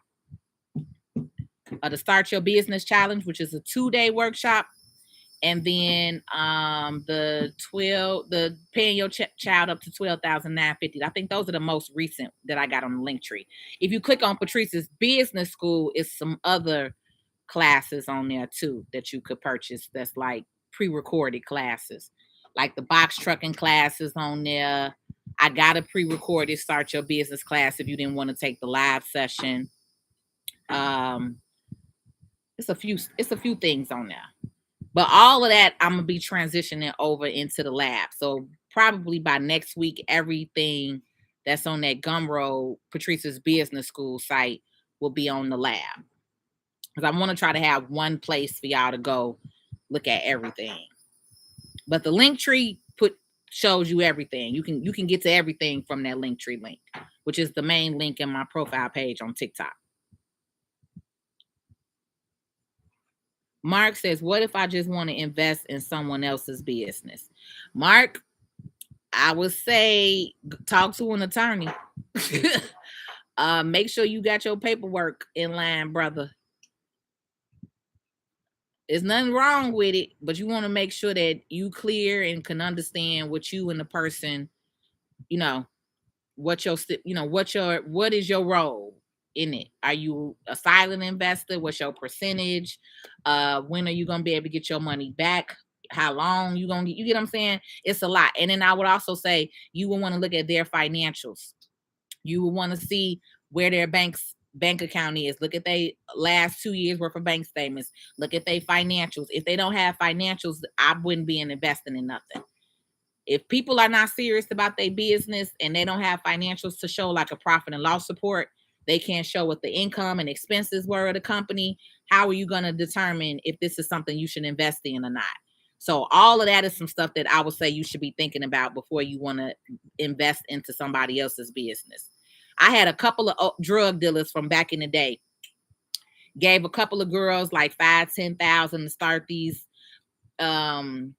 The Start Your Business Challenge, which is a 2-day workshop. And then the paying your child up to $12,950. I think those are the most recent that I got on the link tree. If you click on Patrice's business school, it's some other classes on there too that you could purchase. That's like pre-recorded classes, like the box trucking classes on there. I got a pre-recorded Start Your Business class if you didn't want to take the live session. It's a few things on there. But all of that, I'm going to be transitioning over into the lab. So probably by next week, everything that's on that Gumroad, Patrice's Business School site will be on the lab. Because I want to try to have one place for y'all to go look at everything. But the link tree shows you everything. You can get to everything from that link tree link, which is the main link in my profile page on TikTok. Mark says, what if I just want to invest in someone else's business? Mark, I would say talk to an attorney. Make sure you got your paperwork in line, brother. There's nothing wrong with it, but you want to make sure that you clear and can understand what you and the person, what is your role in it? Are you a silent investor? What's your percentage? When are you gonna be able to get your money back? How long you gonna get? You get what I'm saying? It's a lot. And then I would also say you will want to look at their financials. You will want to see where their bank account is. Look at their last 2 years worth of bank statements. Look at their financials. If they don't have financials, I wouldn't be investing in nothing. If people are not serious about their business and they don't have financials to show like a profit and loss report, they can't show what the income and expenses were of the company. How are you going to determine if this is something you should invest in or not? So all of that is some stuff that I would say you should be thinking about before you want to invest into somebody else's business. I had a couple of drug dealers from back in the day, gave a couple of girls like $5,000-$10,000 to start these, to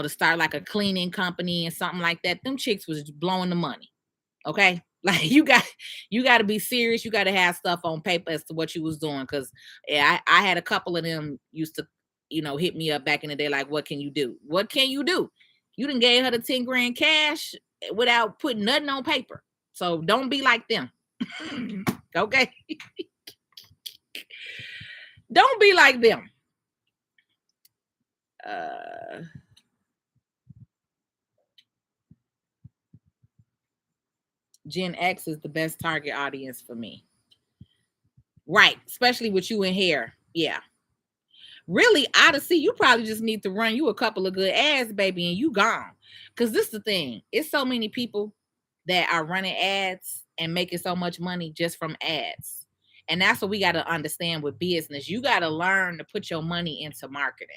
start like a cleaning company and something like that. Them chicks was blowing the money. Okay. Like you got to be serious. You got to have stuff on paper as to what you was doing. Cause I had a couple of them used to, hit me up back in the day. Like, what can you do? What can you do? You done gave her the 10 grand cash without putting nothing on paper. So don't be like them. Okay? Don't be like them. Gen X is the best target audience for me. Right. Especially with you in hair. Yeah. Really, Odyssey, you probably just need to run you a couple of good ads, baby, and you gone. Because this is the thing. It's so many people that are running ads and making so much money just from ads. And that's what we got to understand with business. You got to learn to put your money into marketing.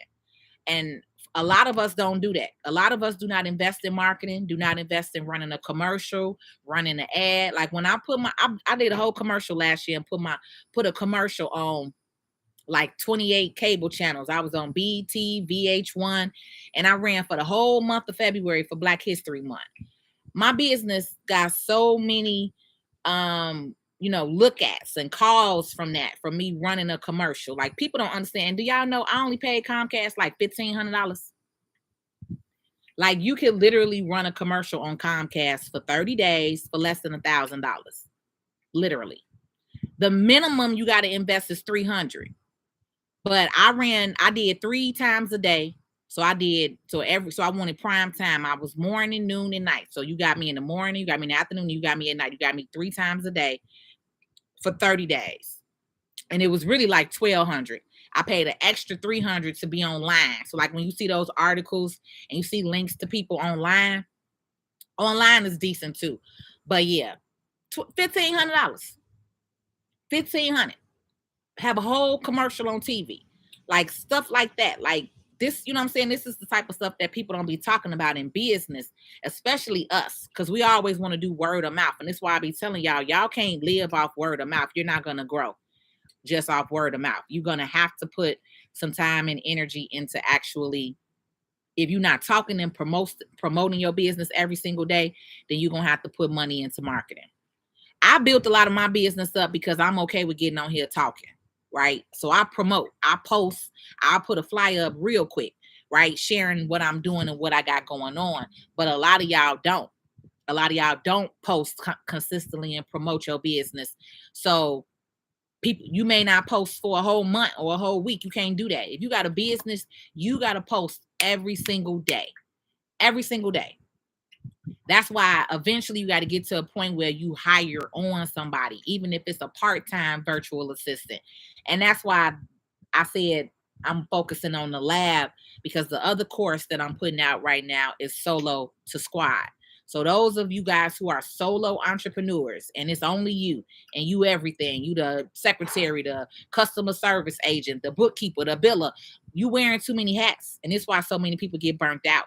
And a lot of us don't do that. A lot of us do not invest in marketing, do not invest in running a commercial, running an ad. Like when I put I did a whole commercial last year and put a commercial on like 28 cable channels. I was on BET, VH1, and I ran for the whole month of February for Black History Month. My business got so many look ats and calls from me running a commercial. Like people don't understand. Do y'all know I only paid Comcast like $1,500? Like you could literally run a commercial on Comcast for 30 days for less than $1,000. Literally. The minimum you got to invest is $300. But I did 3 times a day. So I wanted prime time. I was morning, noon, and night. So you got me in the morning, you got me in the afternoon, you got me at night. You got me 3 times a day for 30 days. And it was really like $1,200. I paid an extra $300 to be online. So like when you see those articles and you see links to people online is decent too. But yeah, $1,500. $1,500. Have a whole commercial on TV. Like stuff like that. Like this, you know what I'm saying? This is the type of stuff that people don't be talking about in business, especially us, because we always want to do word of mouth. And that's why I be telling y'all can't live off word of mouth. You're not going to grow just off word of mouth. You're going to have to put some time and energy into actually, if you're not talking and promoting your business every single day, then you're going to have to put money into marketing. I built a lot of my business up because I'm okay with getting on here talking. Right. So I promote, I post, I'll put a flyer up real quick, right? Sharing what I'm doing and what I got going on. But a lot of y'all don't. A lot of y'all don't post consistently and promote your business. So you may not post for a whole month or a whole week. You can't do that. If you got a business, you got to post every single day. Every single day. That's why eventually you got to get to a point where you hire on somebody, even if it's a part-time virtual assistant. And that's why I said I'm focusing on the lab, because the other course that I'm putting out right now is solo to squad. So those of you guys who are solo entrepreneurs and it's only you and you everything, you the secretary, the customer service agent, the bookkeeper, the biller, you wearing too many hats. And it's why so many people get burnt out.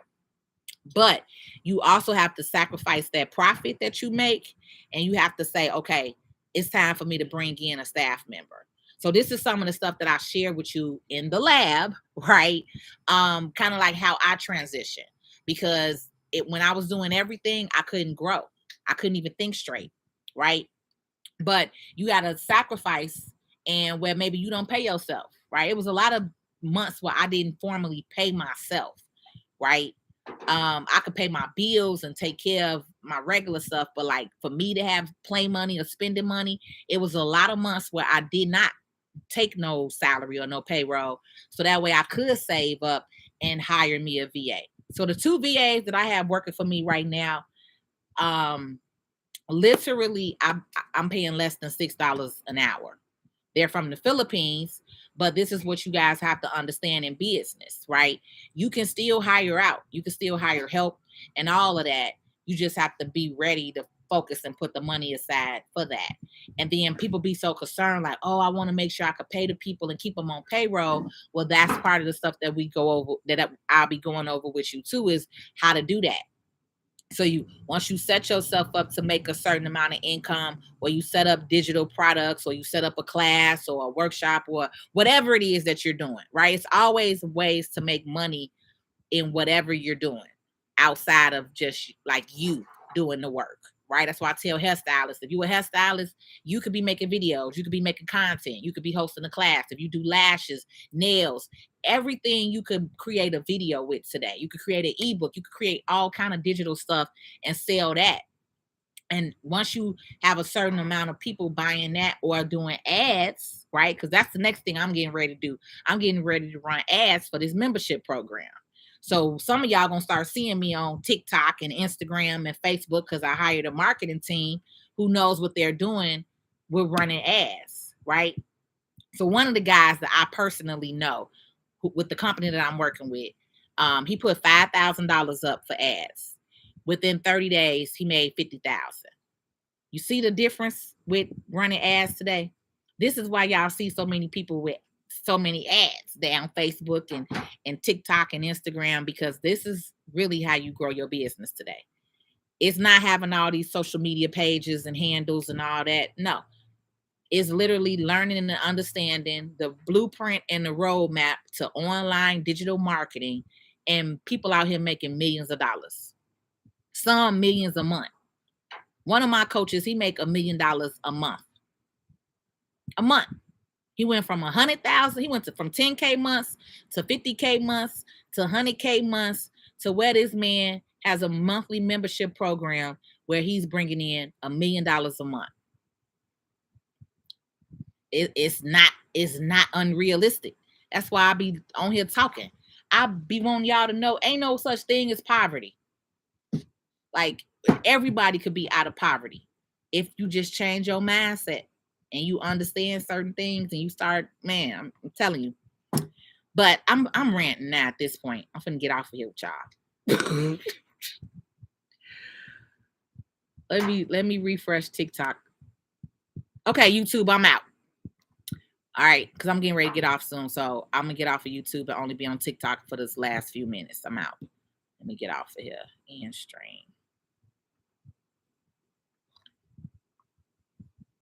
But you also have to sacrifice that profit that you make, and you have to say, okay, it's time for me to bring in a staff member. So this is some of the stuff that I share with you in the lab, right? Kind of like how I transition, because when I was doing everything, I couldn't grow. I couldn't even think straight, right? But you got to sacrifice, and where maybe you don't pay yourself, right? It was a lot of months where I didn't formally pay myself, right? I could pay my bills and take care of my regular stuff, but like for me to have play money or spending money, it was a lot of months where I did not take no salary or no payroll, so that way I could save up and hire me a VA. So the 2 VAs that I have working for me right now, literally I'm paying less than $6 an hour. They're from the Philippines, but this is what you guys have to understand in business, right? You can still hire out. You can still hire help and all of that. You just have to be ready to focus and put the money aside for that. And then people be so concerned, like, oh, I want to make sure I could pay the people and keep them on payroll. Well, that's part of the stuff that we go over, that I'll be going over with you too, is how to do that. So once you set yourself up to make a certain amount of income, or you set up digital products, or you set up a class or a workshop or whatever it is that you're doing, right? It's always ways to make money in whatever you're doing outside of just like you doing the work, right? That's why I tell hairstylists, if you're a hairstylist, you could be making videos, you could be making content, you could be hosting a class. If you do lashes, nails, everything you could create a video with today. You could create an ebook, you could create all kind of digital stuff and sell that. And once you have a certain amount of people buying that or doing ads, right? Because that's the next thing I'm getting ready to do. I'm getting ready to run ads for this membership program. So some of y'all gonna start seeing me on TikTok and Instagram and Facebook because I hired a marketing team who knows what they're doing. We're running ads, right? So one of the guys that I personally know with the company that I'm working with, he put $5,000 up for ads. Within 30 days, he made 50,000. You see the difference with running ads today? This is why y'all see so many people with so many ads down Facebook and TikTok and Instagram, because this is really how you grow your business today. It's not having all these social media pages and handles and all that. No, it's literally learning and understanding the blueprint and the roadmap to online digital marketing, and people out here making millions of dollars, some millions a month. One of my coaches, he make $1 million a month. A month. He went from 100,000. He went from 10K months to 50K months to 100K months to where this man has a monthly membership program where he's bringing in $1 million a month. It's not unrealistic. That's why I be on here talking. I be wanting y'all to know ain't no such thing as poverty. Like, everybody could be out of poverty if you just change your mindset and you understand certain things and you start, man, I'm telling you. But I'm ranting now at this point. I'm finna get off of here with y'all. Let me refresh TikTok. Okay, YouTube, I'm out. All right, because I'm getting ready to get off soon. So I'm gonna get off of YouTube and only be on TikTok for this last few minutes. I'm out. Let me get off of here and stream.